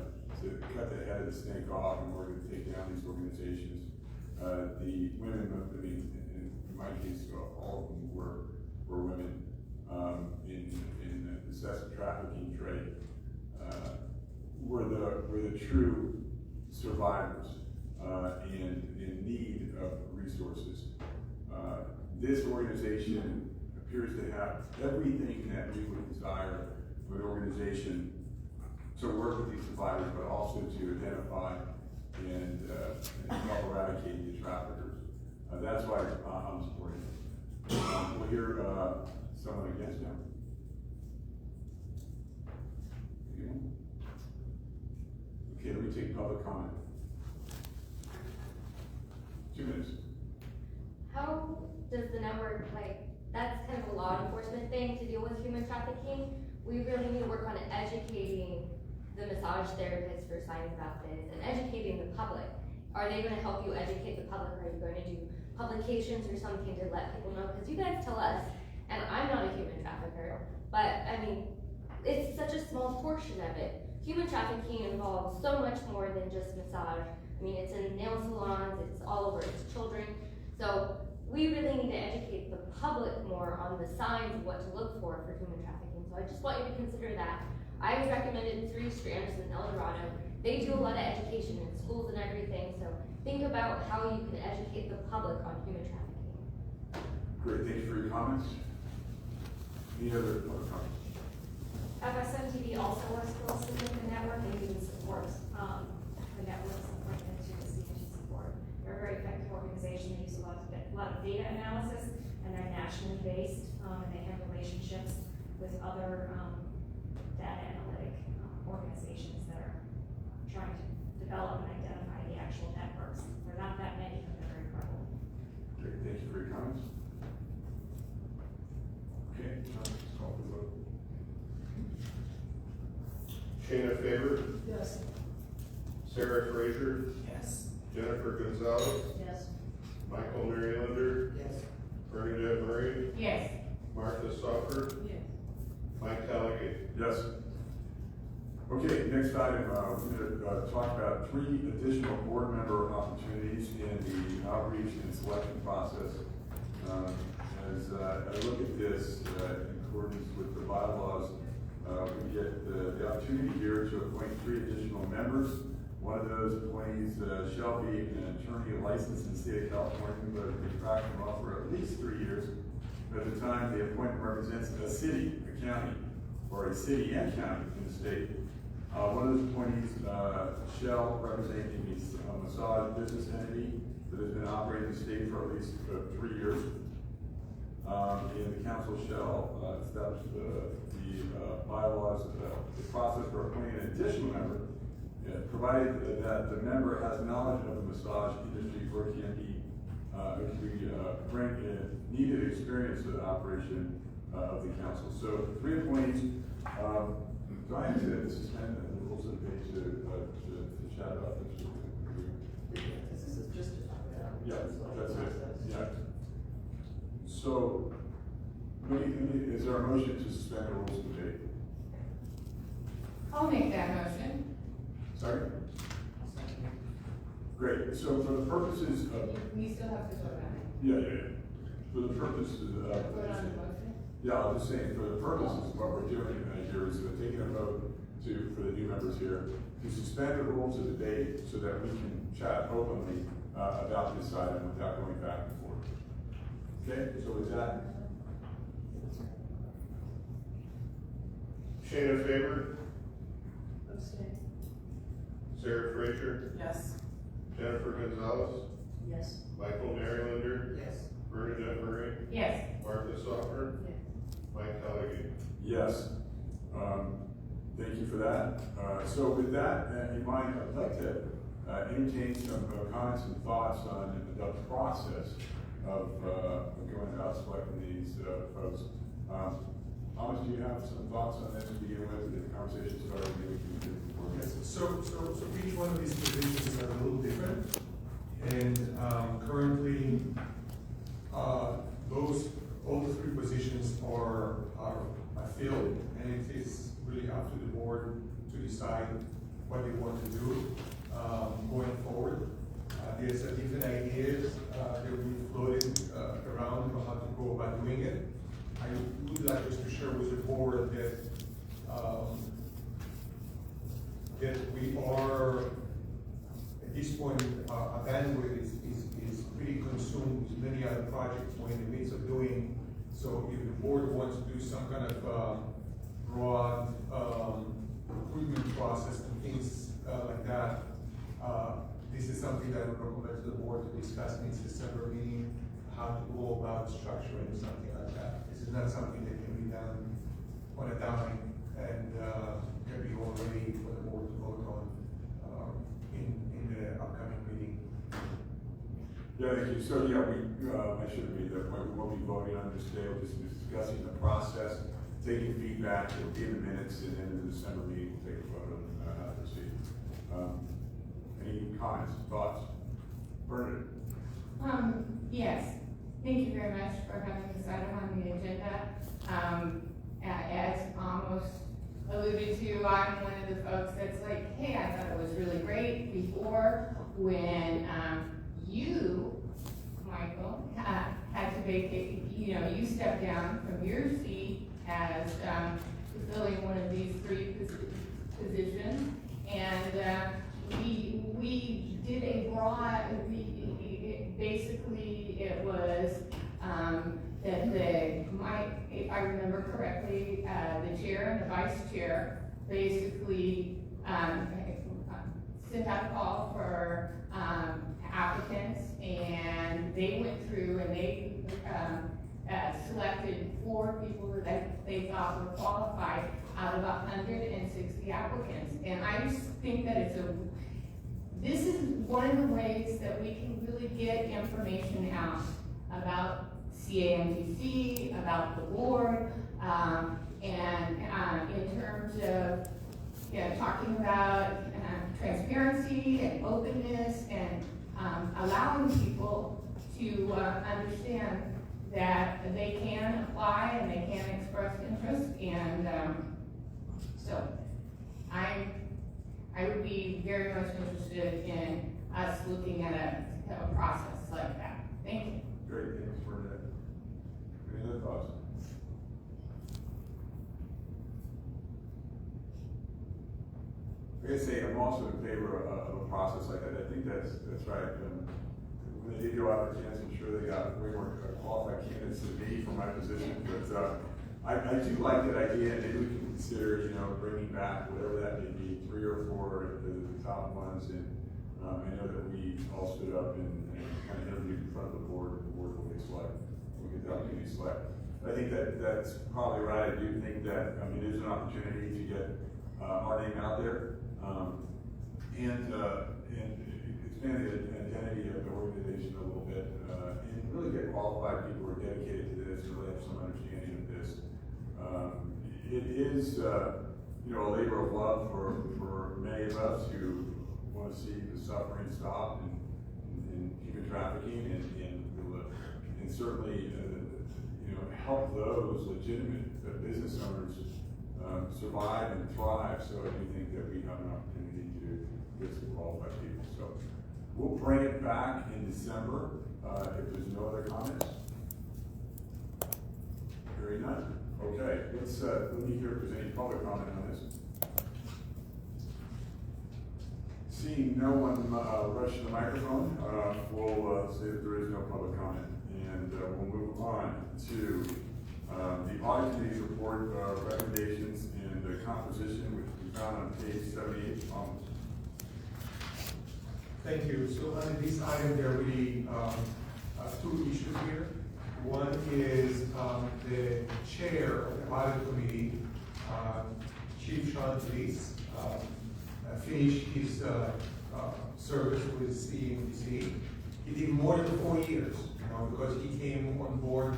cut the head of the snake off in order to take down these organizations. The women, I mean, in my case, all of them were women in the sex trafficking trade. Were the true survivors and in need of resources. This organization appears to have everything that we would desire for an organization to work with these survivors, but also to identify and help eradicate the traffickers. That's why I'm supporting it. We'll hear someone against him. Anyone? Okay, let me take public comment. 2 minutes. How does the network, that's kind of a law enforcement thing to deal with human trafficking. We really need to work on educating the massage therapists for signs about this and educating the public. Are they gonna help you educate the public? Are you going to do publications or something to let people know? Because you guys tell us, and I'm not a human trafficker, but I mean, it's such a small portion of it. Human trafficking involves so much more than just massage. I mean, it's in nail salons, it's all over, it's children. So we really need to educate the public more on the signs of what to look for human trafficking. So I just want you to consider that. I recommended 3 strands in El Dorado. They do a lot of education in schools and everything. So think about how you can educate the public on human trafficking. Great, thank you for your comments. Any other public comments? FSMTV also works closely with the network and even supports the network's appointment to the CAMTC board. They're a very effective organization. They use a lot of data analysis, and they're nationally based, and they have relationships with other data analytic organizations that are trying to develop and identify the actual networks. They're not that many, but they're very prevalent. Great, thank you for your comments. Okay, let's call for the vote. Shayna Faber, Yes. Sarah Frazier, Yes. Jennifer Gonzalez, Yes. Michael Marylander, Yes. Bernadette Murray, Yes. Martha Stoffer, Yes. Mike Delegate. Yes. Okay, next item, we're gonna talk about 3 additional board member opportunities in the outreach and selection process. As I look at this, in accordance with the bylaws, we get the opportunity here to appoint 3 additional members. One of those appointees shall be an attorney licensed in the state of California, who has been practicing law for at least 3 years. At the time the appointment represents a city, a county, or a city and county in the state. One of those appointees shall represent a massage business entity that has been operating in the state for at least 3 years. And the council shall establish the bylaws, the process for appointing an additional member, provided that the member has knowledge of the massage industry or can bring needed experience to the operation of the council. So 3 appointees. Do I have to suspend the rules of the page to chat about this? This is just. Yeah, that's it. Yeah. So, is there a motion to suspend the rules of debate? I'll make that motion. Sorry? Great, so for the purposes of, We still have to vote on it. yeah. For the purposes of, Vote on the motion? yeah, I was just saying, for the purposes of what we're doing here is taking a vote for the new members here, to suspend the rules of debate so that we can chat openly about this item without going back and forth. Okay, so with that, Shayna Faber, Abstain. Sarah Frazier, Yes. Jennifer Gonzalez, Yes. Michael Marylander, Yes. Bernadette Murray, Yes. Martha Stoffer, Yes. Mike Delegate. yes. Thank you for that. So with that in mind, I'd like to entertain some comments and thoughts on the process of going about selecting these folks. Thomas, do you have some thoughts on this to begin with? Get the conversation started, maybe we can do it before. Yes, so each one of these positions are a little different. And currently, all the 3 positions are filled, and it is really up to the board to decide what they want to do going forward. There's different ideas that we floated around on how to go about doing it. I would like us to share with the board that we are, at this point, our bandwidth is pretty consumed with many other projects we're in the midst of doing. So if the board wants to do some kind of broad recruitment process and things like that, this is something that I would recommend to the board to discuss in its December meeting, how to go about structuring something like that. This is not something that can be done on a dime and can be all ready for the board to vote on Yeah, thank you. So, yeah, I should have made that point. We won't be voting on this today. We'll just be discussing the process, taking feedback, it'll be in the minutes, and then in the December meeting, we'll take a vote on how to proceed. Any comments, thoughts? Bernadette? Yes, thank you very much for having this item on the agenda. As almost alluded to, I'm one of the folks that's like, hey, I thought it was really great before when you, Michael, had to vacate, you stepped down from your seat as fulfilling one of these three positions. And we did a broad, basically it was that if I remember correctly, the chair and the vice chair basically sent out a call for applicants, and they went through and they selected 4 people that they thought were qualified out of 160 applicants. And I just think that this is one of the ways that we can really get information out about CAMTC, about the board, and in terms of talking about transparency and openness and allowing people to understand that they can apply and they can express interest. And so I would be very much interested in us looking at a process like that. Thank you. Great, thanks for that. Any other thoughts? Like I say, I'm also in favor of a process like that. I think that's right. When they did go out for chance, I'm sure they got way more qualified candidates than me for my position. But I do like that idea, and maybe we can consider, bringing back whatever that may be, 3 or 4 of the top ones. And I know that we all stood up and kind of interviewed in front of the board, and the board will get selected. We'll get the opportunity to select. I think that's probably right. I do think that, there's an opportunity to get our name out there, and expand the identity of the organization a little bit, and really get qualified people who are dedicated to this, and really have some understanding of this. It is, a labor of love for many of us who want to see the suffering stop and human trafficking, and certainly, help those legitimate business owners survive and thrive. So I do think that we have an opportunity to get some qualified people. So we'll bring it back in December if there's no other comments. Very nice. Okay, let me hear if there's any public comment on this. Seeing no one rush to the microphone, we'll say that there is no public comment, and we'll move on to the audit committee's report, recommendations, and the composition, which we found on page 78. Thank you. So on this item, there are really 2 issues here. One is the chair of the audit committee, Chief Sean Police, finished his service with CAMTC. He did more than 4 years, because he came on board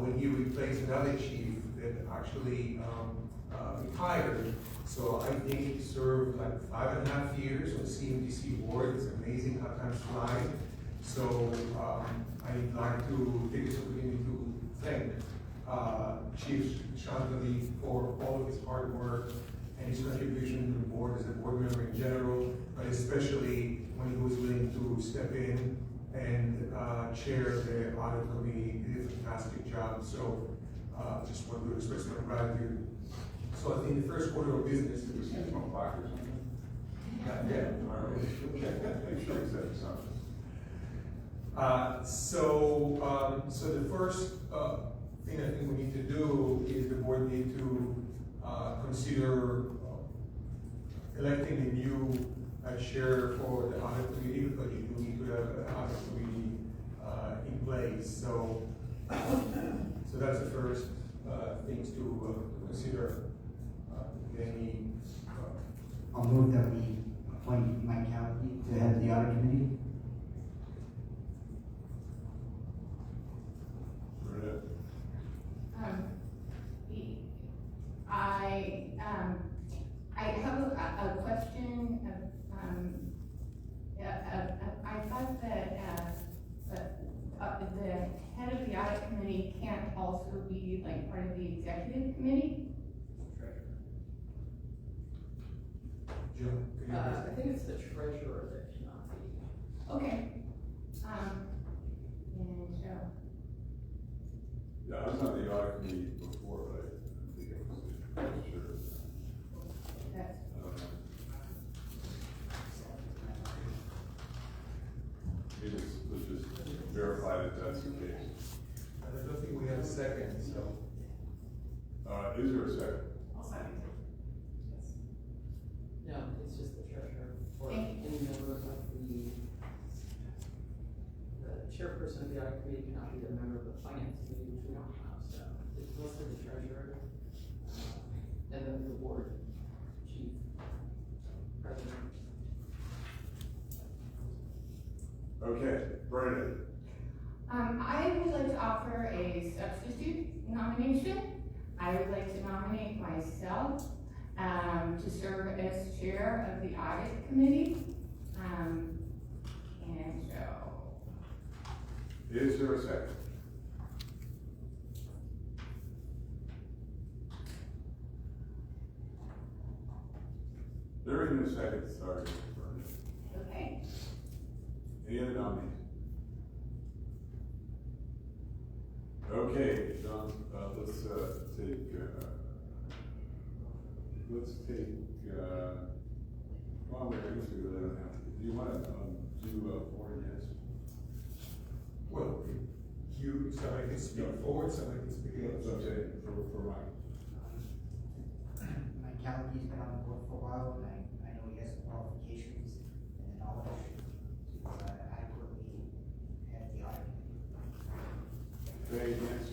when he replaced another chief that actually retired. So I think he served like 5.5 years on CAMTC board. It's amazing how time flies. So I'd like to take this opportunity to thank Chief Shantali for all of his hard work and his contribution to the board as a board member in general, but especially when he was willing to step in and chair the audit committee. He did a fantastic job. So just want to express my gratitude. So I think the first order of business is to send one back or something. Yeah. Make sure he said something. So the first thing I think we need to do is the board need to consider electing a new chair for the audit committee, because you do need to have an audit committee in place. So that's the first things to consider. I'll move that we appoint Mike Cowley to head the audit committee. I have a question I thought that, the head of the audit committee can't also be like part of the executive committee? Jill, can you I think it's the treasurer that cannot be. Okay. And so. Yeah, I was on the audit committee before, but I think it was the treasurer. That's. Let's just verify that that's the case. I don't think we have a second, so. Is there a second? I'll second it. Yes. No, it's just the treasurer or Thank any member of the chairperson of the audit committee cannot be a member of the finance committee, which we don't have, so it's mostly the treasurer, and then the board chief president. Okay, Brandon. I would like to offer a substitute nomination. I would like to nominate myself to serve as chair of the audit committee. And so. Is there a second? There is no second, sorry. Okay. Any other nominees? Okay, John, let's take, well, wait, I guess we really don't have to. Do you want to, do, more yes? Well, somebody can speak forward, somebody can speak against. That's what I'm saying, for Mike. Mike Callagy's been on the board for a while, and I know he has the qualifications and the knowledge to adequately head the audit. Okay, yes.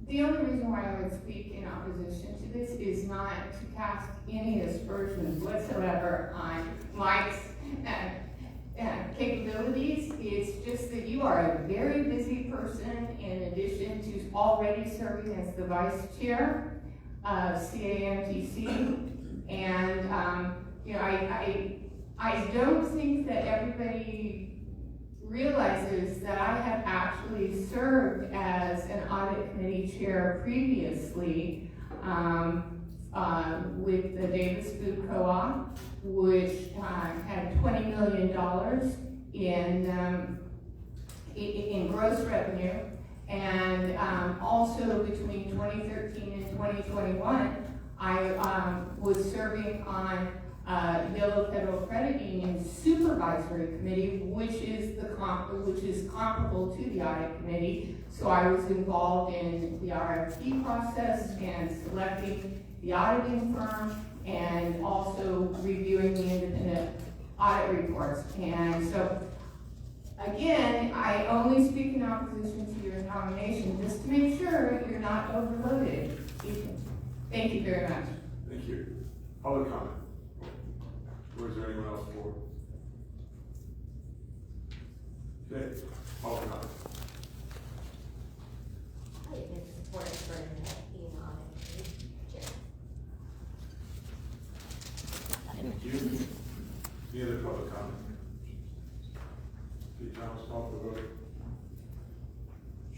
The only reason why I would speak in opposition to this is not to cast any aspersions whatsoever on Mike's capabilities. It's just that you are a very busy person in addition to already serving as the vice chair of CAMTC. And, you know, I don't think that everybody realizes that I have actually served as an audit committee chair previously with the Davis Food Co-op, which had $20 million in gross revenue, and also between 2013 and 2021, I was serving on Yellow Federal Credit Union Supervisory Committee, which is comparable to the audit committee. So I was involved in the RFP process and selecting the auditing firm and also reviewing the independent audit reports. And so, again, I only speak in opposition to your nomination just to make sure you're not overloaded. Thank you very much. Thank you. Public comment. Or is there anyone else for? Okay, public comment. I can support for being on it, chair. Thank you. Any other public comment? Okay, Thomas, call for vote.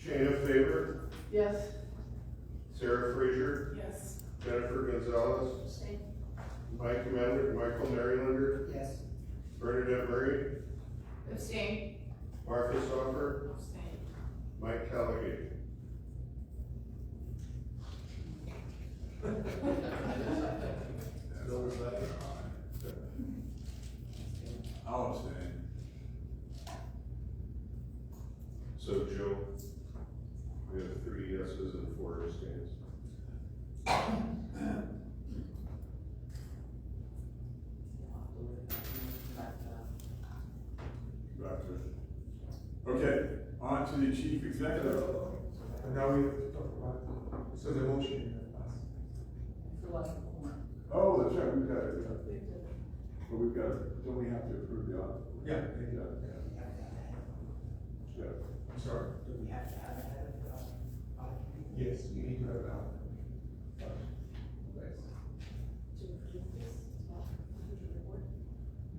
Shayna Faber, Yes. Sarah Frazier, Yes. Jennifer Gonzalez, Michael Marylander, Yes. Bernadette Murray, Abstain. Martha Stoffer, Abstain. Mike Callagy. I'll abstain. So Joe, we have 3 yeses and 4 abstains. Back to it. Okay, on to the chief executive. And now we have to talk about, so the motion passed. Oh, that's right, we've got it. But we've got, don't we have to approve the audit? Yeah. Yeah. sorry. Do we have to have a head of audit committee? Yes, you need to have that.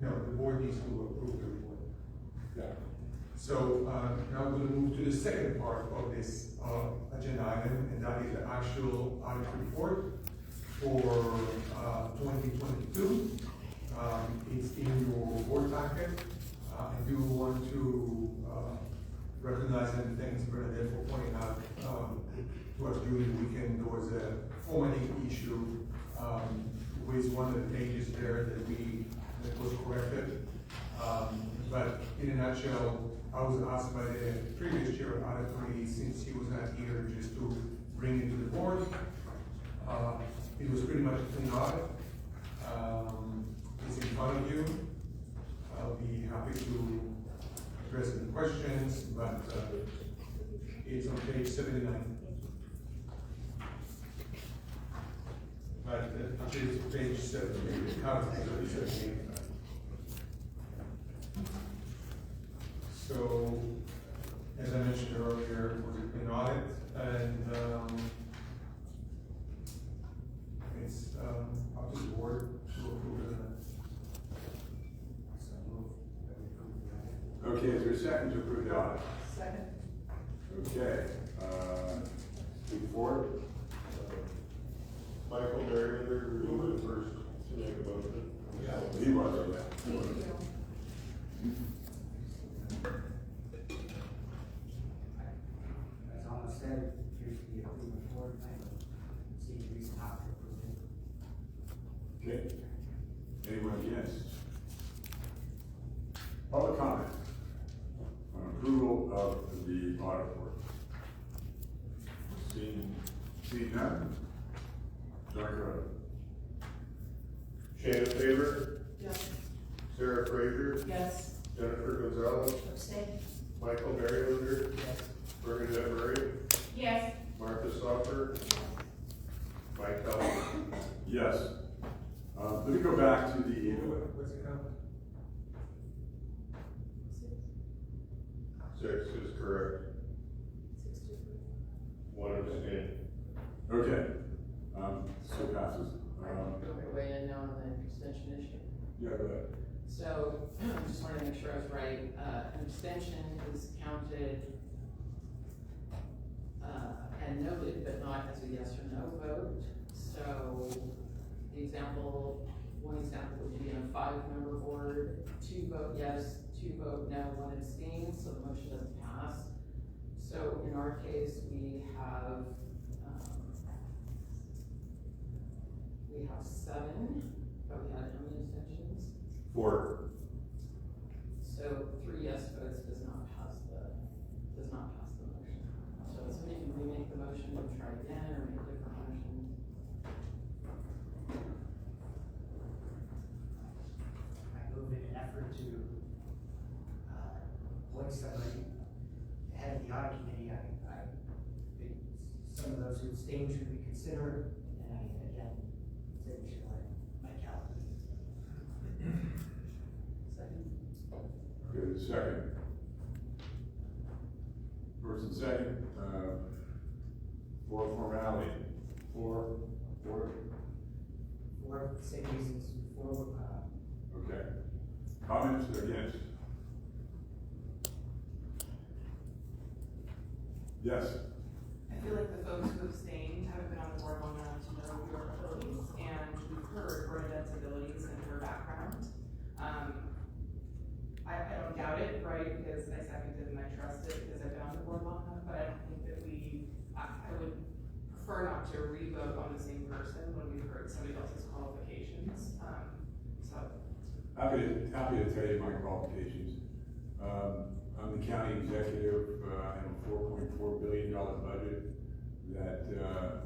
No, the board needs to approve the report. Yeah. So, now we're gonna move to the second part of this, agenda item, and that is the actual audit report for, 2022. It's in your board packet. I do want to, recognize and thanks Bernadette for pointing out, to us during the weekend, there was a formatting issue, with one of the pages there that was corrected. But in a nutshell, I was asked by the previous chair of audit committee, since he was not here, just to bring it to the board. It was pretty much a clean audit. It's in front of you. I'll be happy to address any questions, but it's on page 79. But actually, it's page 78, CAMTC 78. So, as I mentioned earlier, it was an audit, and it's up to the board to approve it. Okay, is there a second to approve the audit? Second. Okay, speak forward. Michael Berryman, you were the first to make a motion. Yeah, he was, yeah. He was. As Alma said, here's the approval for it, I don't see any reason not to approve it. Okay. Anyone against? Public comment on approval of the audit report. Seeing none? John Crowe. Shannon Faber, Yes. Sarah Fraser, Yes. Jennifer Gonzalez, Abstain? Michael Berryman, Bernadette Murray, Yes. Martha Stoffer, Mike Kelly. Yes. Let me go back to the, What's the comment? 6 is correct. 1 abstain. okay, so passes. Weigh in now on the abstention issue. Yeah, go ahead. So, just wanted to make sure I was right, an abstention is counted, and noted, but not as a yes or no vote. So, the example, one example would be in a 5-member board, 2 vote yes, 2 vote no, 1 abstain, so the motion doesn't pass. So, in our case, we have 7, but we had how many abstentions? 4. So 3 yes votes does not pass the motion. So somebody can remake the motion and try again, or make a different motion. I move in an effort to, appoint somebody head of the audit committee. I think some of those who abstained should be considered, and I, again, say we should let Mike out. Second. Good, second. First and second, for formality. For same reasons, okay. Comments or against? Yes. I feel like the folks who abstained haven't been on the board long enough to know your abilities, and we've heard Bernadette's abilities and her background. I don't doubt it, right, because I seconded and I trust it because I've been on the board long enough, but I don't think that I would prefer not to re-vote on the same person when we've heard somebody else's qualifications, so. Happy to tell you my qualifications. I'm the county executive, I have a $4.4 billion budget that,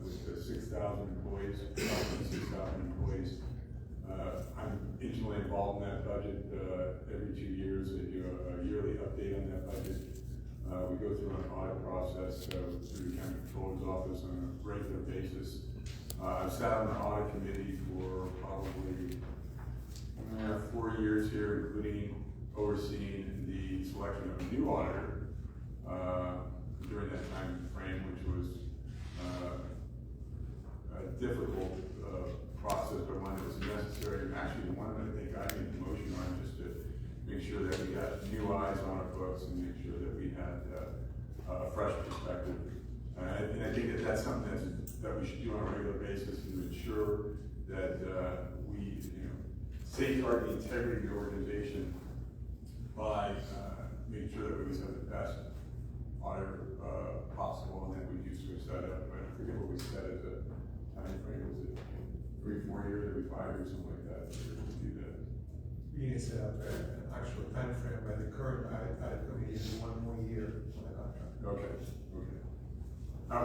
with 6,000 employees, 6,000 employees. I'm intimately involved in that budget. Every 2 years, I do a yearly update on that budget. We go through an audit process through the county controller's office on a regular basis. I've sat on the audit committee for probably 4 years here, including overseeing the selection of a new auditor a fresh perspective. And I think that that's something that we should do on a regular basis to ensure that we, safeguard the integrity of the organization by making sure that we always have the best auditor possible, and then we do switch that up. I forget what we said as a time frame. Was it 3-4 years, every 5 years, something like that? To do that. We need to set up an actual time frame, but the current audit committee is 1 more year on the contract. Okay.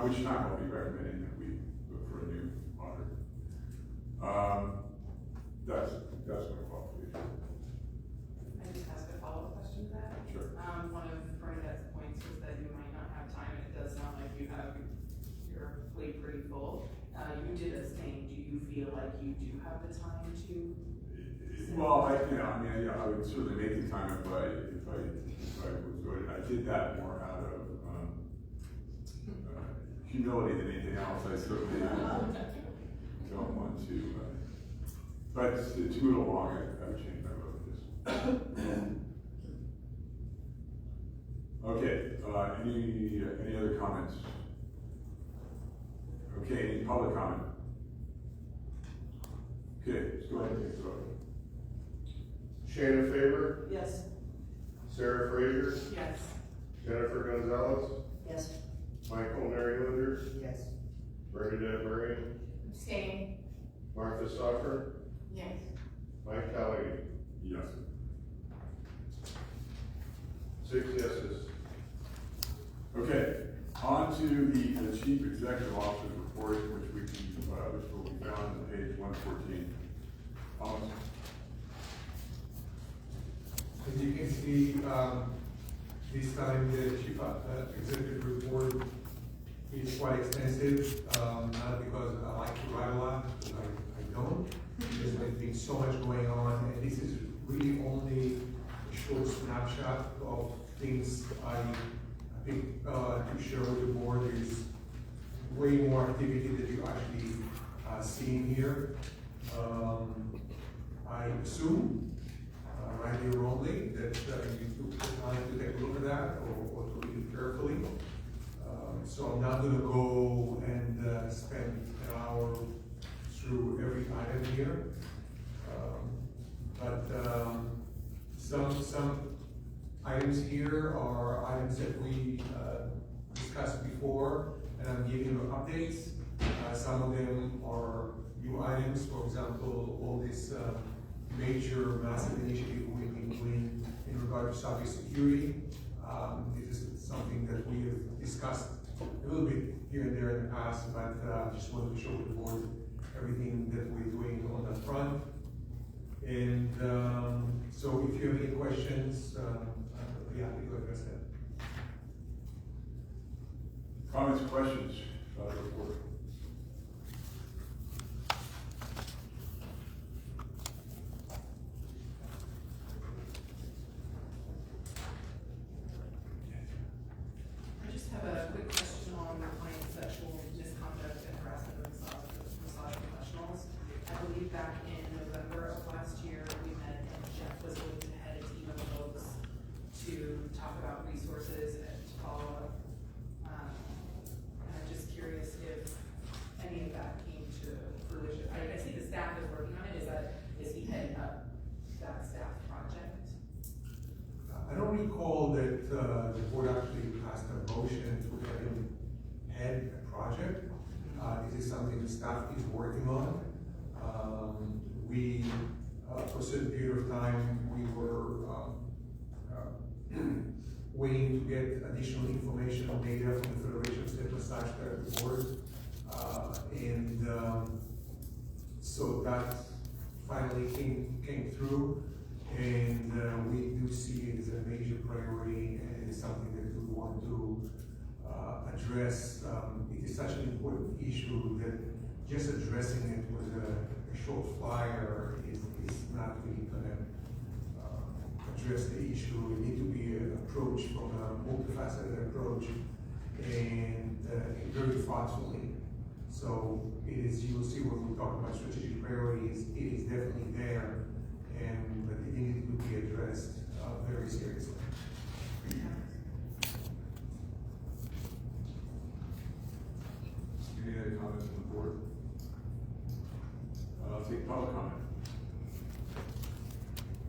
Which time I'll be recommending that we look for a new auditor. That's my qualification. I just ask a follow-up question to that. Sure. One of Bernadette's points was that you might not have time, and it does sound like you have your plate pretty full. You did a thing. Do you feel like you do have the time to? Well, I would certainly make the time if I was good. I did that more out of humility than anything else. I certainly don't want to. But to move it along, I would change my vote for this. Okay. Any other comments? Okay. Any public comment? Okay. Let's go ahead and take the vote. Shannon Faber, Yes. Sarah Fraser, Yes. Jennifer Gonzalez, Yes. Michael Marylander, Yes. Bernadette Murray, Abstain. Martha Stoffer, Yes. Mike Kelly. Yes. 6 yeses. Okay, on to the Chief Executive Officer's report, which will be found on page 114. As you can see, this time the chief executive report is quite extensive, not because I like to write a lot, because I don't. There's been so much going on, and this is really only a short snapshot of things I think to share with the board. There's way more activity that you actually seeing here. I assume, rightly or wrongly, that you took the time to take a look at that or to read it carefully. So I'm not going to go and spend an hour through every item here. Some items here are items that we discussed before, and I'm giving you updates. Some of them are new items. For example, all this major massive initiative we've been doing in regard to cybersecurity. This is something that we have discussed a little bit here and there in the past, but just wanted to show the board everything that we're doing on that front. And so if you have any questions, I'll be happy to address them. Comments, questions about the report? I just have a quick question on complaint sexual misconduct and harassment of massage professionals. I believe back in November of last year, we met and Jeff was going to head a team of folks to talk about resources and to follow up. And I'm just curious if any of that came to fruition. I see the staff is working on it. Is he heading up that staff project? I don't recall that the board actually passed a motion to have him head a project. This is something the staff is working on. We, for a certain period of time, we were waiting to get additional information and data from the Federation of State Massage Therapy Board. So that finally came through. And we do see it as a major priority, and it is something that we want to address. It is such an important issue that just addressing it with a short flyer is not really going to address the issue. It needs to be an approach from a multifaceted approach and very thoughtfully. So it is, you will see when we talk about strategic priorities, it is definitely there. But it needed to be addressed very seriously. Any other comments from the board? I'll take public comment.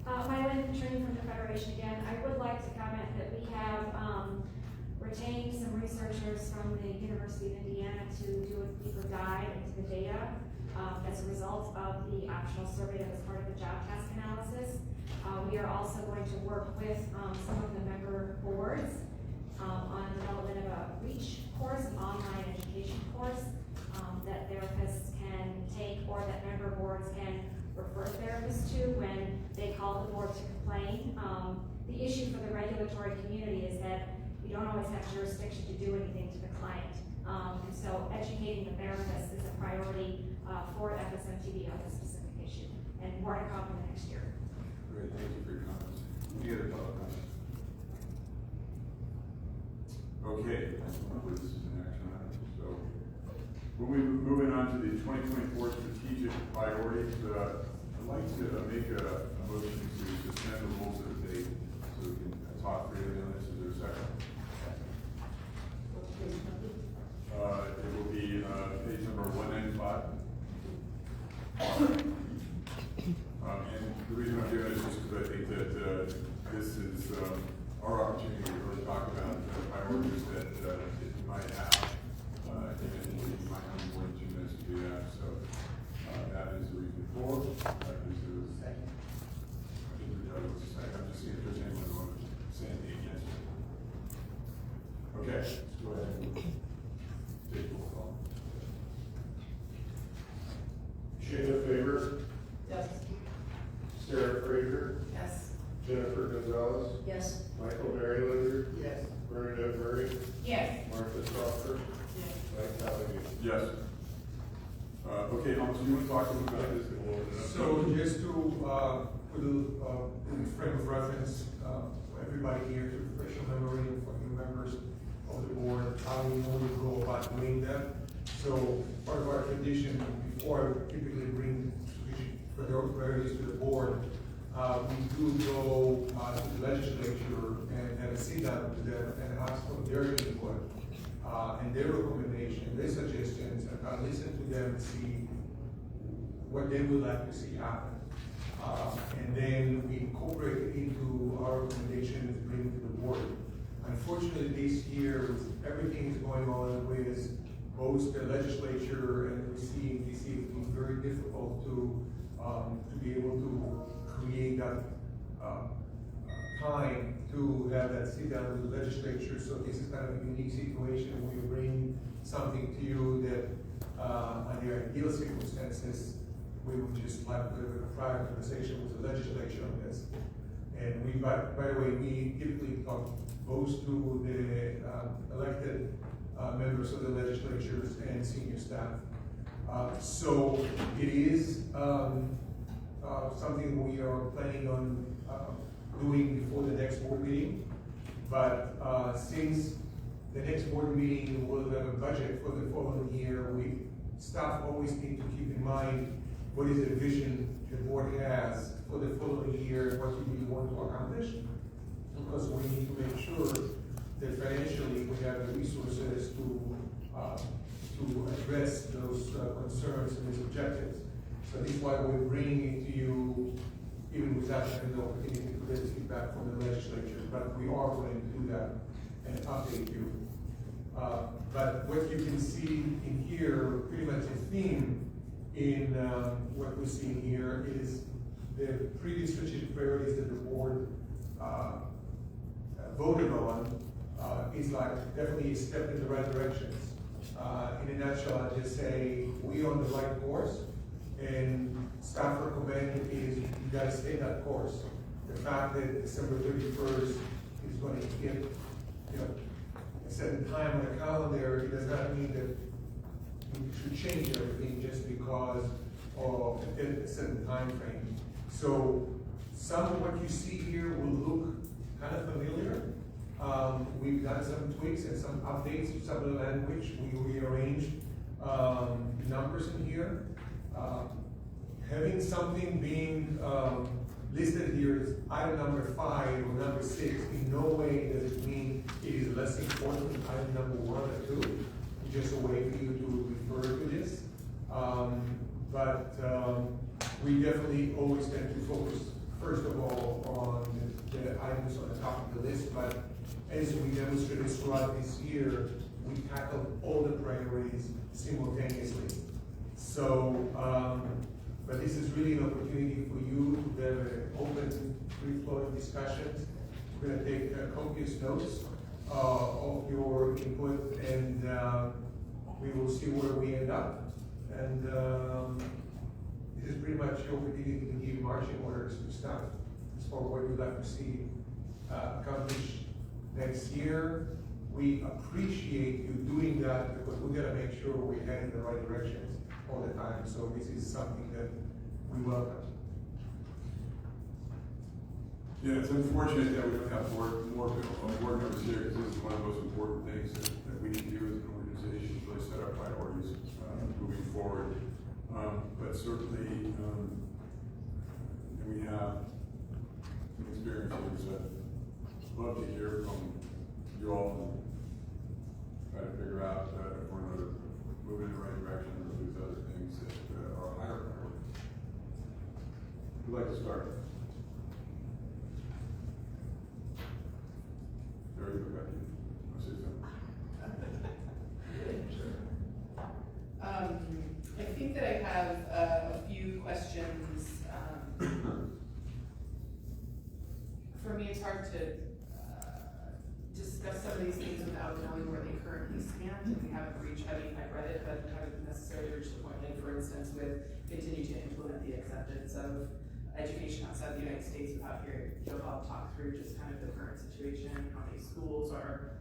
Mylyn Trini from the Federation again. I would like to comment that we have retained some researchers from the University of Indiana to do a deeper dive into the data as a result of the optional survey that was part of the job task analysis. We are also going to work with some of the member boards on development of a REACH course, an online education course that therapists can take or that member boards can refer therapists to when they call the board to complain. The issue for the regulatory community is that you don't always have jurisdiction to do anything to the client. And so educating the therapists is a priority for FSMTD on this specific issue, and more to come in the next year. Great, thank you for your comments. Any other public comments? Okay, I believe this is an action item. So when we moving on to the 2024 strategic priorities, I'd like to make a motion to suspend the rules of debate so we can talk freely on this. Is there a second? It will be page number 195. And the reason I'm doing this is just because I think that this is our opportunity to really talk about the priorities that you might have. And you might have more than 2 minutes to do that. So that is the reason for. Second. I'm just seeing if there's anyone who wants to say anything against it. Okay, let's go ahead and take roll call. Shayna Faber, Yes. Sarah Fraser, Yes. Jennifer Gonzalez, Yes. Michael Marylander, Yes. Bernadette Murray, Yes. Martha Stoffer, Yes. Mike Callahan. Yes. Okay, Thomas, do you want to talk a little about this? And we'll open it up? So just to put a frame of reference for everybody here to refresh your memory and for new members of the board, how we normally go about doing that. So part of our tradition, before I typically bring priorities to the board, we do go to the legislature and have a sit down with them and ask for their input and their recommendation, their suggestions, and listen to them and see what they would like to see happen. And then we incorporate it into our recommendations, bring it to the board. Unfortunately, this year, with everything is going on with both the legislature and the CAMTC, it's been very difficult to be able to create that time to have that sit down with the legislature. So this is kind of a unique situation. We bring something to you that under ideal circumstances, we would just like to have a prior conversation with the legislature on this. And we, by the way, we typically talk both to the elected members of the legislatures and senior staff. So it is something we are planning on doing before the next board meeting. But since the next board meeting will have a budget for the following year, staff always need to keep in mind what is the vision the board has for the following year, what we want to accomplish. Because we need to make sure that financially we have the resources to address those concerns and those objectives. So this is why we're bringing it to you, even without having the opportunity to get feedback from the legislature. But we are going to do that and update you. But what you can see in here, pretty much a theme in what we're seeing here is the previous strategic priorities that the board voted on is like definitely a step in the right directions. In a nutshell, I'd just say we're on the right course, and staff recommend is you gotta stay that course. The fact that December 31st is going to hit, a certain time on the calendar, it does not mean that we should change everything just because of a certain time frame. So some of what you see here will look kind of familiar. We've done some tweaks and some updates to some of the language. We rearranged numbers in here. Having something being listed here as item number 5 or number 6, in no way does it mean it is less important than item number 1 or 2. just a way for you to refer to this. We definitely always tend to focus, first of all, on the items on the top of the list, but as we demonstrated throughout this year, we tackled all the priorities simultaneously. So, but this is really an opportunity for you to have an open, free-flowing discussions. We're gonna take copious notes of your input, and we will see where we end up. And this is pretty much your opportunity to give marching orders and stuff as for what you'd like to see accomplished next year. We appreciate you doing that because we gotta make sure we're heading in the right directions all the time. So this is something that we welcome. Yeah, it's unfortunate that we don't have more board members here, because this is one of the most important things that we need to do as an organization, really set our priorities moving forward. But certainly, we have some experiences that I'd love to hear from you all and try to figure out if we're going to move in the right direction or if there's other things that are higher priority. Who'd like to start? Very good, Becky. I'll say something. I think that I have a few questions. For me, it's hard to discuss some of these things without knowing where they currently stand, and we haven't reached, I mean, I've read it, but haven't necessarily reached the point, like, for instance, with continue to implement the acceptance of education outside the United States without hearing Joe Bob talk through just kind of the current situation, how many schools are,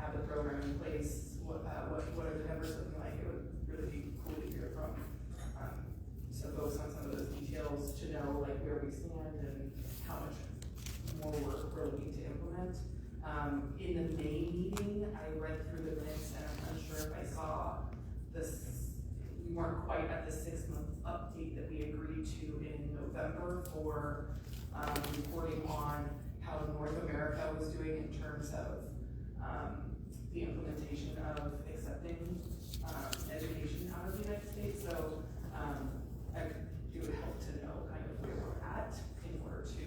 have the program in place, what are the numbers looking like. It would really be cool to hear from some folks on some of those details to know like where we stand and how much more work we're looking to implement. In the May meeting, I read through the minutes and I'm unsure if I saw this, we weren't quite at the 6-month update that we agreed to in November for reporting on how North America was doing in terms of the implementation of accepting education out of the United States. So it would help to know kind of where we're at in order to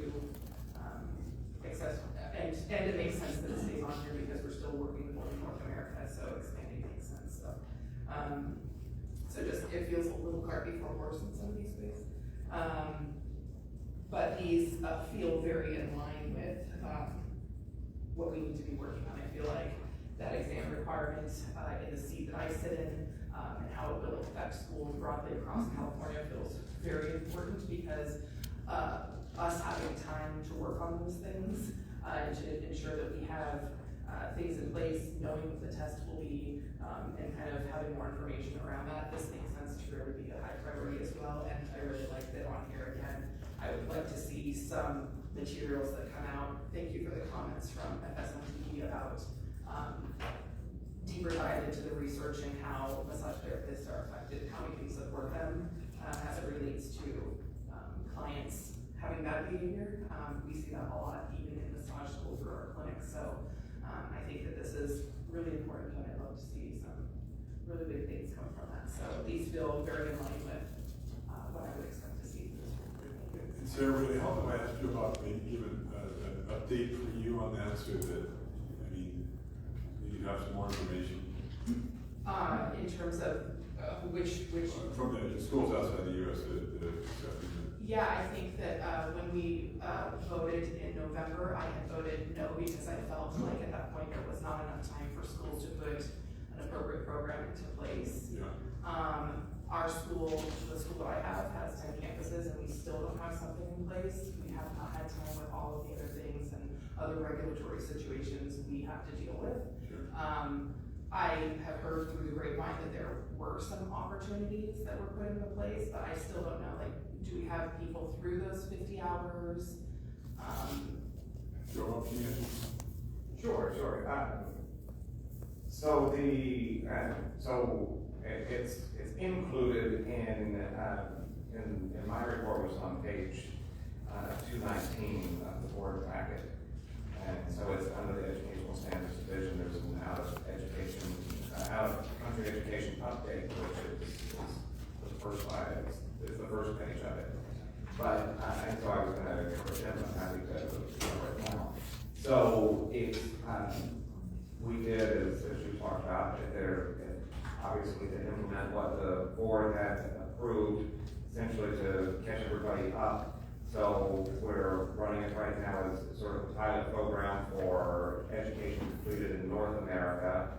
access, and it makes sense that it stays on here because we're still working with North America, so expanding makes sense. So, so just, it feels a little cart before horse in some of these ways. But these feel very in line with what we need to be working on. I feel like that exam requirement in the seat that I sit in and how it will affect schools broadly across California feels very important because us having time to work on those things and to ensure that we have things in place, knowing what the test will be, and kind of having more information around that. This makes sense to really be a high priority as well, and I really like that on here again. I would like to see some materials that come out. Thank you for the comments from FSMTE about deeper dive into the research and how massage therapists are affected, how we can support them as it relates to clients having bad behavior. We see that a lot even in massage school through our clinics. So I think that this is really important and I'd love to see some really big things come from that. So these feel very in line with what I would expect to see. And Sarah, would it help if I asked you about maybe even an update for you on that so that, I mean, you have some more information? In terms of which from the schools outside the U.S. Yeah, I think that when we voted in November, I had voted no because I felt like at that point there was not enough time for schools to put an appropriate program into place. Yeah. Our school, the school that I have, has 10 campuses and we still don't have something in place. We have not had time with all of the other things and other regulatory situations we have to deal with. Sure. I have heard through the grapevine that there were some opportunities that were put into place, but I still don't know, like, do we have people through those 50 hours? Joe, can you answer? Sure. It's included in my report was on page 219 of the board packet, and so it's under the Educational Standards Division. There's an out of country budget. They're obviously to implement what the board had approved, essentially to catch everybody up. So we're running it right now as sort of a pilot program for education completed in North America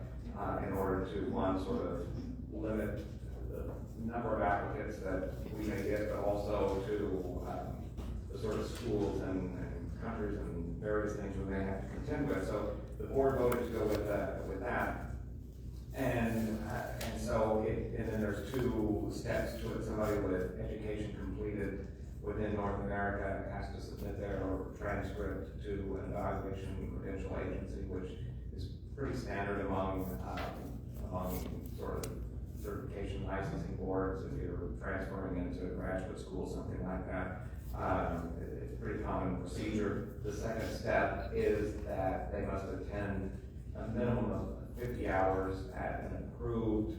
in order to, one, sort of limit the number of applicants that we may get, but also to the sort of schools and countries and various things we may have to contend with. So the board voted to go with that. And then there's two steps to it. Somebody with education completed within North America has to submit their transcript to an evaluation credential agency, which is pretty standard among sort of certification licensing boards. If you're transferring into graduate school, something like that, it's a pretty common procedure. The second step is that they must attend a minimum of 50 hours at an approved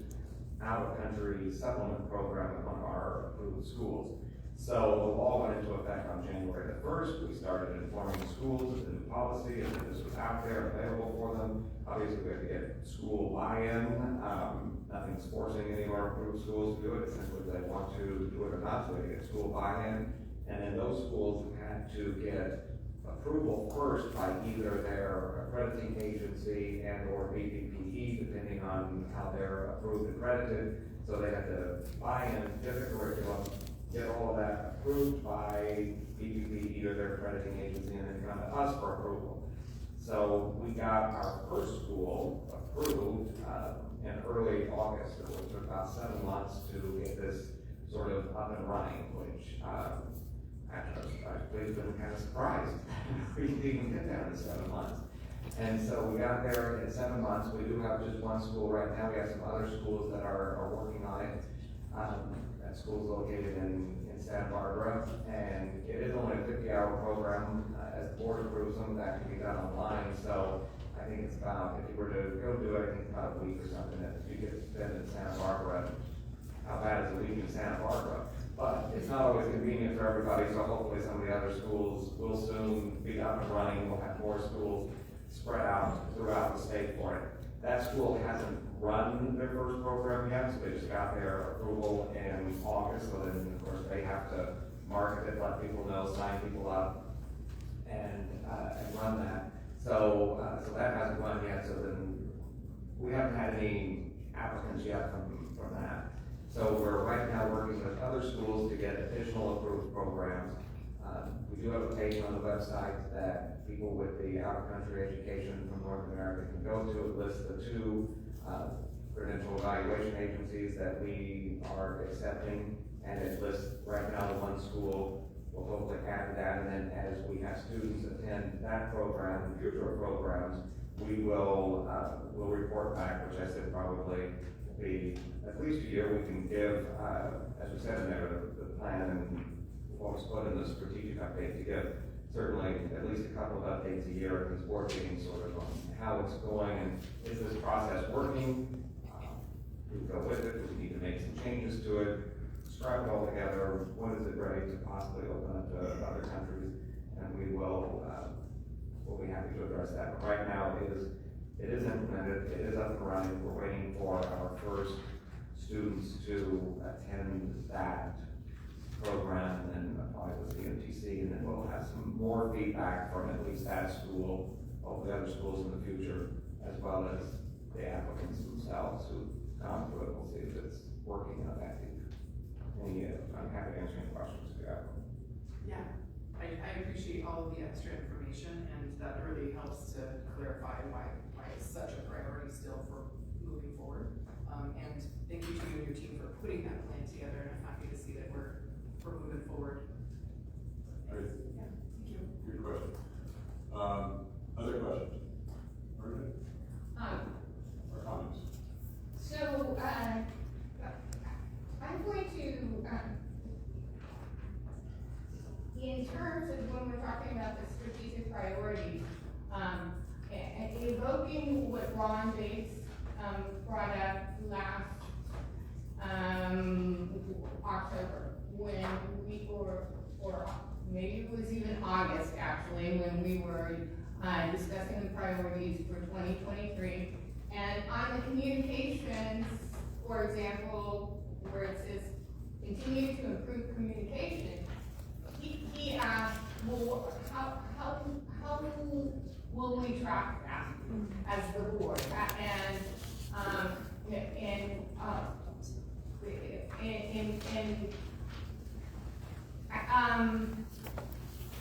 out-of-country supplement program at one of our approved schools. So the law went into effect on January the 1st. We started informing schools of the new policy and that this was out there available for them. Obviously, we have to get school buy-in. Nothing's forcing any of our approved schools to do it. Simply if they want to do it or not, so they get school buy-in. And then those schools had to get approval first by either their accrediting agency and or BPPE, depending on how they're approved and accredited. So they had to buy in, get the curriculum, get all of that approved by BPPE or their accrediting agency, and then come to us for approval. So we got our first school approved in early August. It took about 7 months to get this sort of up and running, which I've been kind of surprised we didn't even get there in 7 months. And so we got there in 7 months. We do have just one school right now. We have some other schools that are working on it. That school's located in Santa Barbara, and it is only a 50-hour program. As the board approves them, that can be done online. So I think it's about, if you were to go do it, I think it's about a week or something that you get to spend in Santa Barbara. How bad is a week in Santa Barbara? But it's not always convenient for everybody, so hopefully some of the other schools will soon be up and running. We'll have more schools spread out throughout the state for it. That school hasn't run their first program yet, so they just got their approval in August. So then, of course, they have to market it, let people know, sign people up, and run that. So that hasn't run yet. So then we haven't had any applicants yet from that. So we're right now working with other schools to get additional approved programs. We do have a page on the website that people with the out-of-country education from North America can go to. It lists the 2 credential evaluation agencies that we are accepting, and it lists right now the 1 school. We'll hopefully add to that, and then as we have students attend that program and future programs, we will we'll report back, which I said probably will be at least a year. We can give, as we said in there, the plan and what was put in the strategic update to give certainly at least a couple of updates a year at these board meetings, sort of on how it's going and is this process working? Do we go with it? Do we need to make some changes to it? Scrap it all together. When is it ready to possibly open up to other countries? And we will we'll be happy to address that. But right now it is implemented. It is up and running. We're waiting for our first students to attend that program and then apply with CAMTC, and then we'll have some more feedback from at least that school, hopefully other schools in the future, as well as the applicants themselves who come through it. We'll see if it's working and effective. I'm happy to answer any questions if you have them. Yeah, I appreciate all of the extra information, and that really helps to clarify why it's such a priority still for moving forward. And thank you to you and your team for putting that plan together, and I'm happy to see that we're moving forward. Great. Yeah, thank you. Good question. Other questions? Margaret? Or comments? So, I'm going to, in terms of when we're talking about the strategic priorities, evoking what Ron Bates brought up last October, when we were, or maybe it was even August actually, when we were discussing the priorities for 2023, And on the communications, for example, where it says continue to improve communication, he asked, well, how will we track that as the board?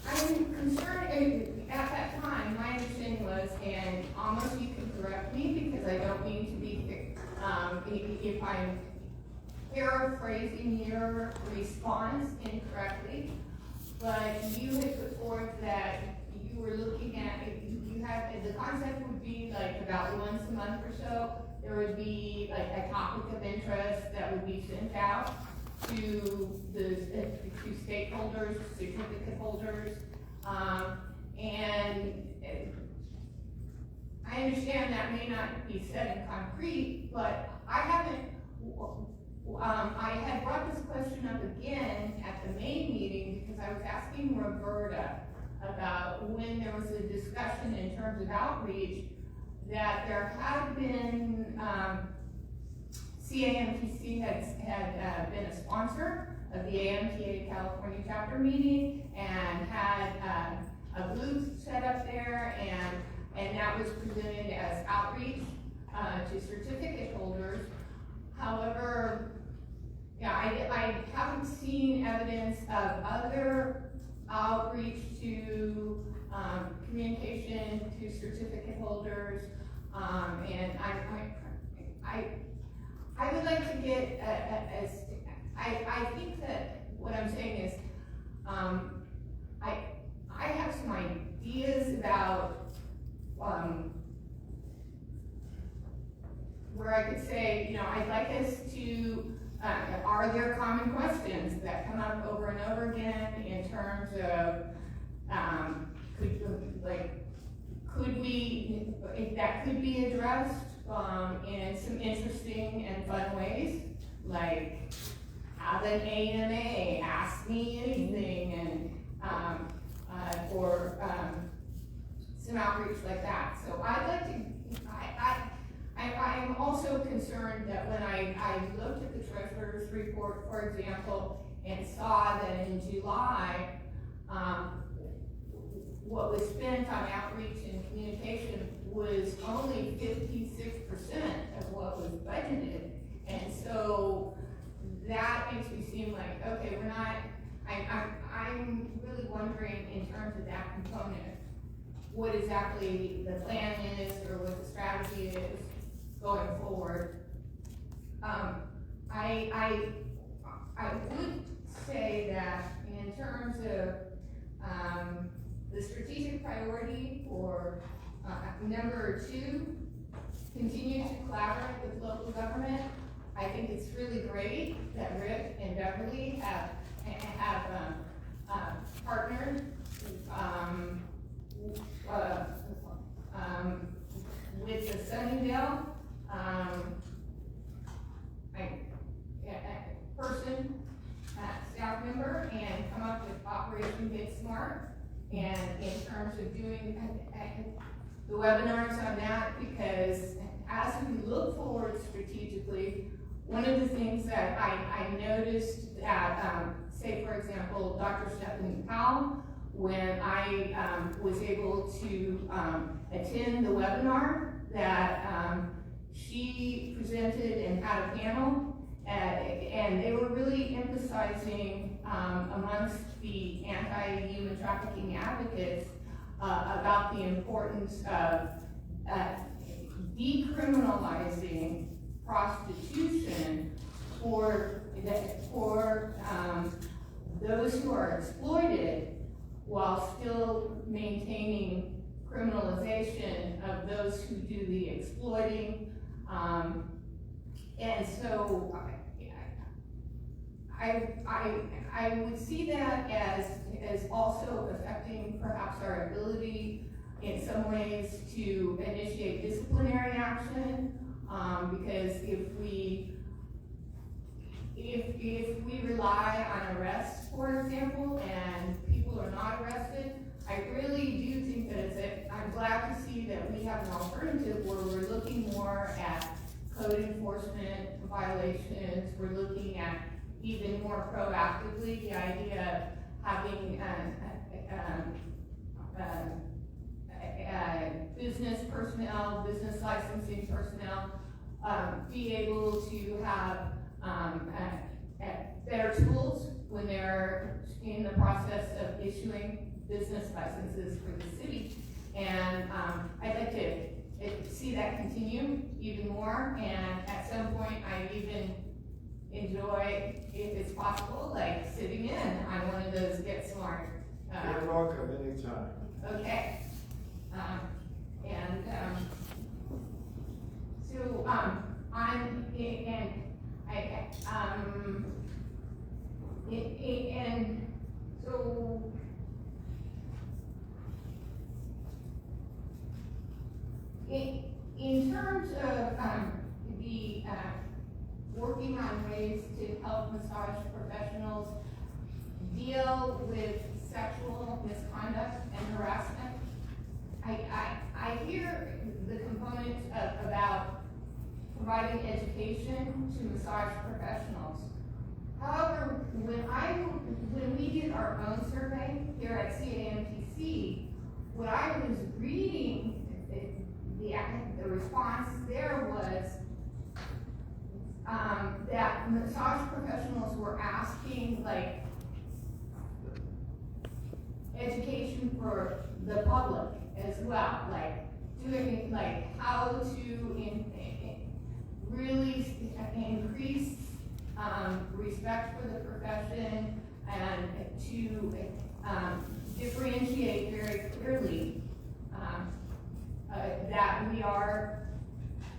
I'm concerned, at that time, my understanding was, and almost you can correct me because I don't mean to be, if I'm paraphrasing your response incorrectly, but you had put forth that you were looking at, you have, the concept would be like about once a month or so, there would be like a topic of interest that would be sent out to stakeholders, certificate holders, and I understand that may not be said in concrete, but I haven't, I had brought this question up again at the main meeting because I was asking Roberta about when there was a discussion in terms of outreach that there had been, CAMTC had been a sponsor of the AMTA California chapter meeting and had a booth set up there, and that was presented as outreach to certificate holders. However, yeah, I haven't seen evidence of other outreach to communication to certificate holders, and I would like to get I think that what I'm saying is I have some ideas about where I could say, you know, I'd like us to, are there common questions that come up over and over again in terms of, could we, if that could be addressed in some interesting and fun ways, like have an AMA, ask me anything, and or some outreach like that. So I'd like to, I'm also concerned that when I looked at the treasurer's report, for example, and saw that in July, what was spent on outreach and communication was only 56% of what was budgeted. And so that makes me seem like, okay, we're not, I'm really wondering in terms of that component, what exactly the plan is or what the strategy is going forward. I would say that in terms of the strategic priority for number 2, continue to collaborate with local government. I think it's really great that Rick and Beverly have partnered with the Sunnyvale person, staff member, and come up with Operation Get Smart. And in terms of doing the webinars on that, because as we look forward strategically, one of the things that I noticed that, say for example, Dr. Stephanie Powell, when I was able to attend the webinar that she presented and had a panel, and they were really emphasizing amongst the anti-human trafficking advocates about the importance of decriminalizing prostitution for those who are exploited, while still maintaining criminalization of those who do the exploiting. And so I would see that as also affecting perhaps our ability in some ways to initiate disciplinary action, because if we rely on arrests, for example, and people are not arrested, I really do think that I'm I'm glad to see that we have an alternative where we're looking more at code enforcement violations. We're looking at even more proactively the idea of having business personnel, business licensing personnel, be able to have better tools when they're in the process of issuing business licenses for the city. And I'd like to see that continue even more. And at some point, I even enjoy, if it's possible, like sitting in on one of those Get Smart. You're welcome anytime. Okay. In terms of the working on ways to help massage professionals deal with sexual misconduct and harassment, I hear the component about providing education to massage professionals. However, when we did our own survey here at CAMTC, what I was reading, the response there was that massage professionals were asking like education for the public as well, like doing like how to really increase respect for the profession and to differentiate very clearly that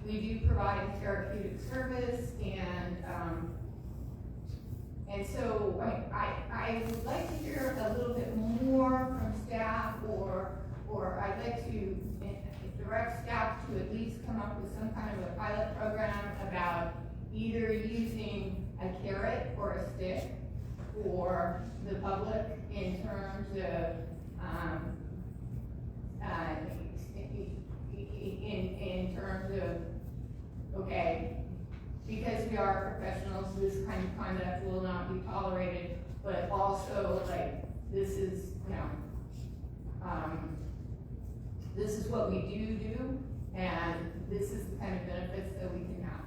we do provide therapeutic service, and so I would like to hear a little bit more from staff, or I'd like to direct staff to at least come up with some kind of a pilot program about either using a carrot or a stick for the public in terms of in terms of, okay, because we are professionals, this kind of conduct will not be tolerated, but also like this is, this is what we do, and this is the kind of benefits that we can have.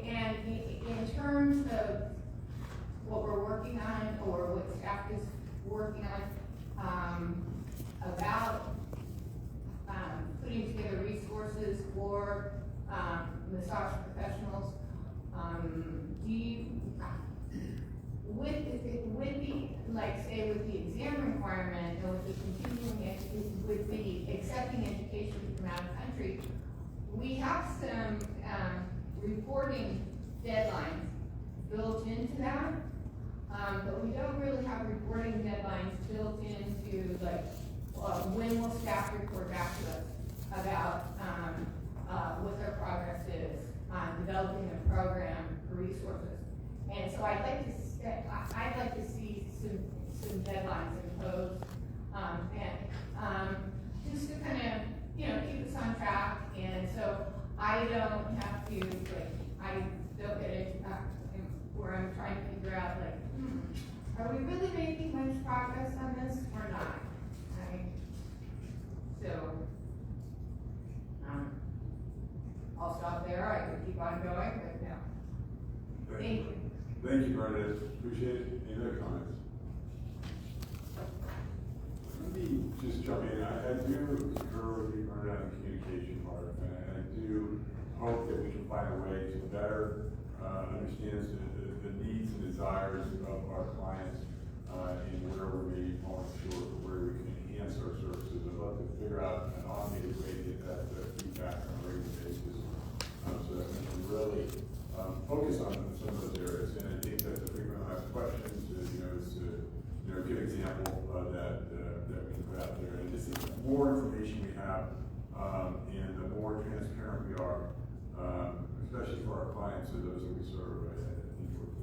And in terms of what we're working on, or what staff is working on, about putting together resources for massage professionals, do you, with the, like say with the exam requirement and with the continuing, with the accepting education from out of country, we have some reporting deadlines built into that, but we don't really have reporting deadlines built into like when will staff report back to us about what their progress is on developing a program for resources. And so I'd like to see some deadlines imposed, and just to kind of keep us on track, and so I don't have to I don't get into where I'm trying to figure out are we really making much progress on this or not? So I'll stop there. I could keep on going, but no. Thank you. Thank you, Bernadette. Appreciate it. Any other comments? Let me just jump in. I do concur with you, Bernadette, on the communication part, and I do hope that we can find a way to better understand the needs and desires of our clients and where we may be falling short, or where we can enhance our services. I'd love to figure out an automated way to get that feedback on a regular basis, so that we can really focus on some of those areas. And I think that the frequently asked questions is a good example that we can put out there. And just the more information we have, and the more transparent we are, especially for our clients or those that we serve, I think would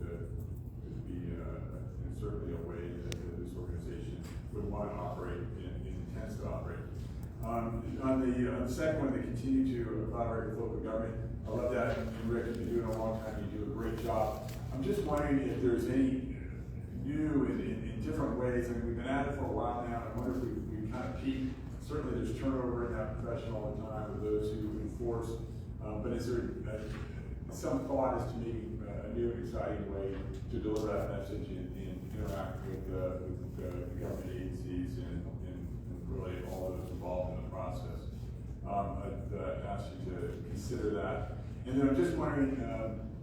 certainly a way that this organization would want to operate and intends to operate. On the second one, they continue to collaborate with local government. I love that. And Rick, you've been doing it a long time. You do a great job. I'm just wondering if there's any new in different ways. I mean, we've been at it for a while now. I wonder if we kind of peaked. Certainly, there's turnover in that profession all the time with those who enforce. But is there some thought as to maybe a new and exciting way to deliver that message and interact with the government agencies and really all those involved in the process? I'd ask you to consider that. And then I'm just wondering,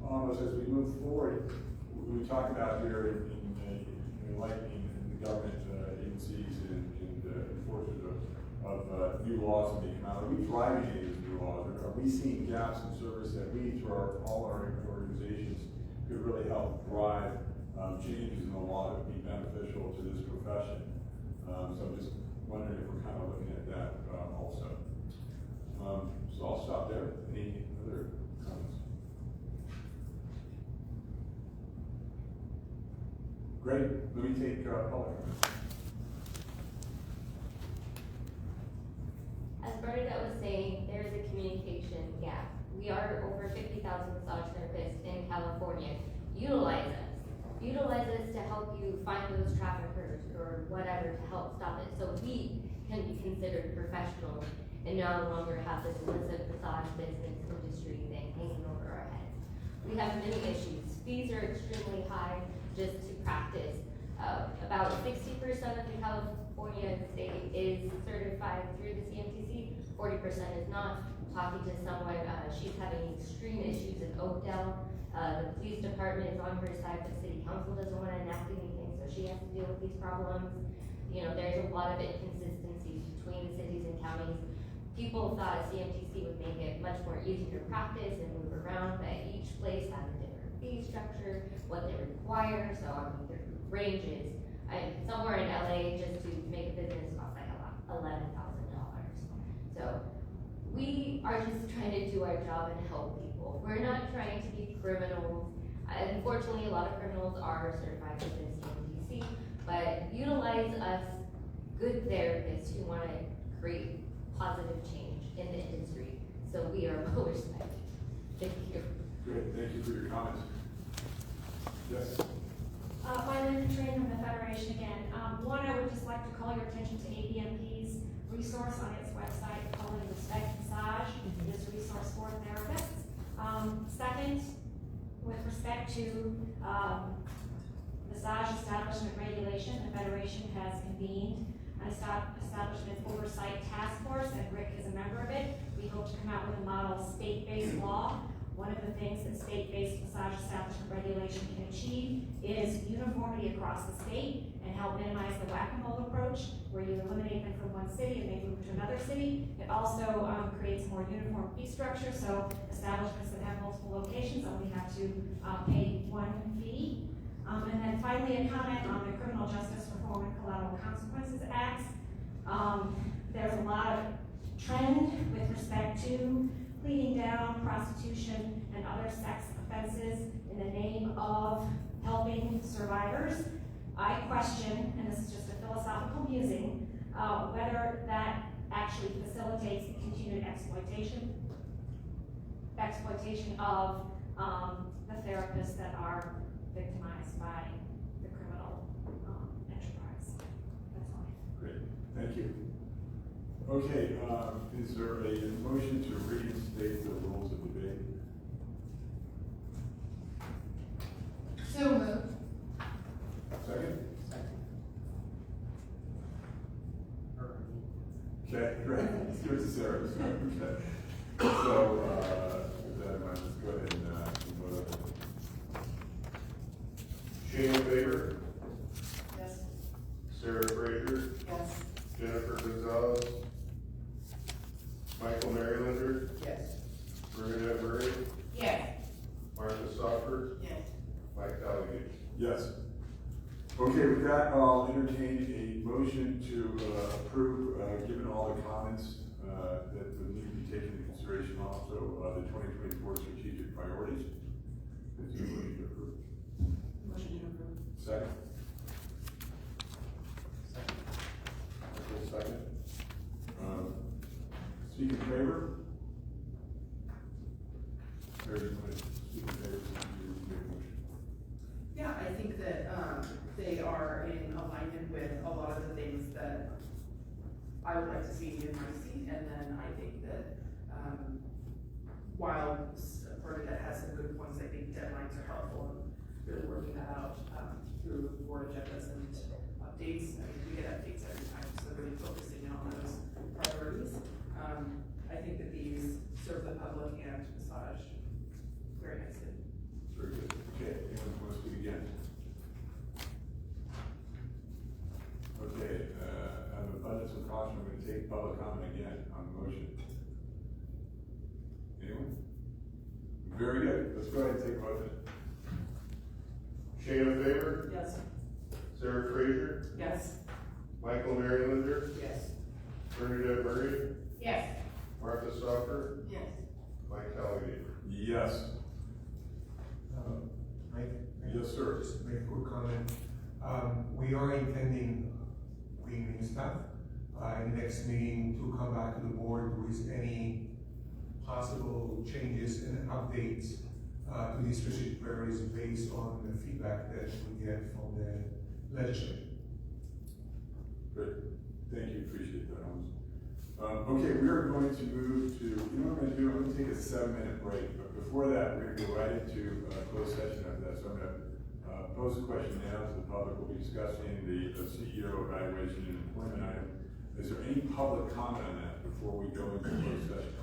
almost as we move forward, we talk about here in lightning the government agencies and enforcers of new laws when they come out. Are we driving any of these new laws? Are we seeing gaps in service that we, through all our organizations, could really help drive changes in the law that would be beneficial to this profession? So I'm just wondering if we're kind of looking at that also. So I'll stop there. Any other comments? Great. Let me take public comments. As Bernadette was saying, there is a communication gap. We are over 50,000 massage therapists in California. Utilize us to help you find those traffickers or whatever to help stop it, so we can be considered professionals and no longer have this illicit massage business industry thing hanging over our heads. We have many issues. Fees are extremely high just to practice. About 60% of the California state is certified through the CAMTC, 40% is not. Talking to someone, she's having extreme issues in Oakdale. The police department is on her side, but city council doesn't want to enact anything, so she has to deal with these problems. You know, there's a lot of inconsistencies between the cities and counties. People thought CMTC would make it much more easier to practice and move around, but each place has a different fee structure, what they require, so I mean, their ranges. Somewhere in LA, just to make a business costs like $11,000. So we are just trying to do our job and help people. We're not trying to be criminals. Unfortunately, a lot of criminals are certified within CMTC, but utilize us, good therapists who want to create positive change in the industry, so we are well respected. Thank you. Great, thank you for your comments. Yes. Mylene Train from the Federation again. One, I would just like to call your attention to ABMP's resource on its website called Respect Massage. It is a resource for therapists. Second, with respect to massage establishment regulation, the Federation has convened an establishment oversight task force, and Rick is a member of it. We hope to come out with a model state-based law. One of the things that state-based massage establishment regulation can achieve is uniformity across the state and help minimize the whack-a-mole approach, where you eliminate them from one city and they move to another city. It also creates more uniform fee structure, so establishments that have multiple locations only have to pay one fee. And then finally, a comment on the Criminal Justice Reform and Collateral Consequences Act. There's a lot of trend with respect to cleaning down prostitution and other sex offenses in the name of helping survivors. I question, and this is just a philosophical musing, whether that actually facilitates the continued exploitation of the therapists that are victimized by the criminal enterprise. That's all. Great, thank you. Okay, is there a motion to reinstate the rules of debate? So moved. Second? Okay, great. Let's give it to Sarah. Okay. So, with that in mind, let's go ahead and vote. Shane in favor? Yes. Sarah Frazier? Yes. Jennifer Gonzalez? Michael Marylander? Yes. Bernadette Murray? Yes. Martha Stofford? Yes. Mike Delegate? Yes. Okay, with that, I'll entertain a motion to approve, given all the comments that would need to be taken into consideration, also the 2024 strategic priorities. Is there a motion to approve? Motion to approve. Second? Okay, second. Speak in favor? Or you want to speak in favor, you make a motion? Yeah, I think that, they are in alignment with a lot of the things that I would like to see in my seat, and then I think that, while Bernadette has some good points, I think deadlines are helpful in really working that out, through board agendas and updates. I mean, we get updates every time, so really focusing on those priorities. I think that these serve the public and massage very nicely. Very good. Okay, anyone want to speak again? Okay, out of abundance of caution, I'm going to take public comment again on the motion. Anyone? Very good. Let's go ahead and take a vote then. Shane in favor? Yes. Sarah Fraser? Yes. Michael Marylander? Yes. Bernadette Murray? Yes. Martha Stoffer? Yes. Mike Halliday? Yes. Mike? Yes, sir. Just make a quick comment. We are intending, being new staff, in the next meeting to come back to the board with any possible changes and updates to these strategic priorities based on the feedback that we get from the legislature. Good. Thank you. Appreciate that, Holmes. Okay, we are going to move to, you know what I'm going to do? I'm going to take a 7-minute break, but before that, we're going to go right into closed session after that. So I'm going to pose a question now to the public. We'll be discussing the CEO evaluation and employment item. Is there any public comment on that before we go into closed session?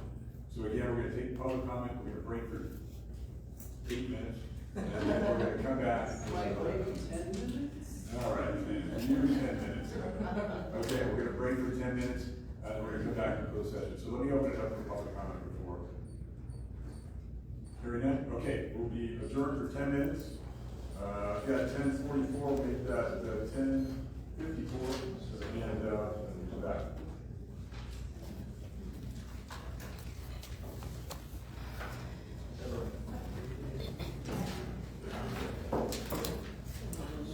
So again, we're going to take public comment. We're going to break for 8 minutes, and then we're going to come back. Like maybe 10 minutes? All right, man. 10 minutes. Okay, we're going to break for 10 minutes. We're going to come back in closed session. So let me open it up for public comment before. Hearing none? Okay, we'll be adjourned for 10 minutes. I've got 10:44, we'll make that 10:54, and come back.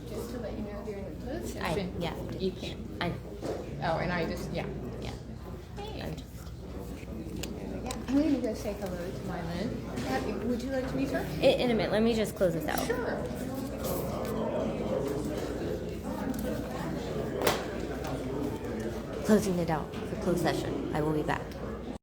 Just to let you know, during the closed session. Yeah, You can. Oh, and I just, yeah. yeah. Hey. Yeah, I'm gonna go say hello to Mylin. Would you like to meet her? In a minute, let me just close this out. Sure. Closing it out for closed session. I will be back.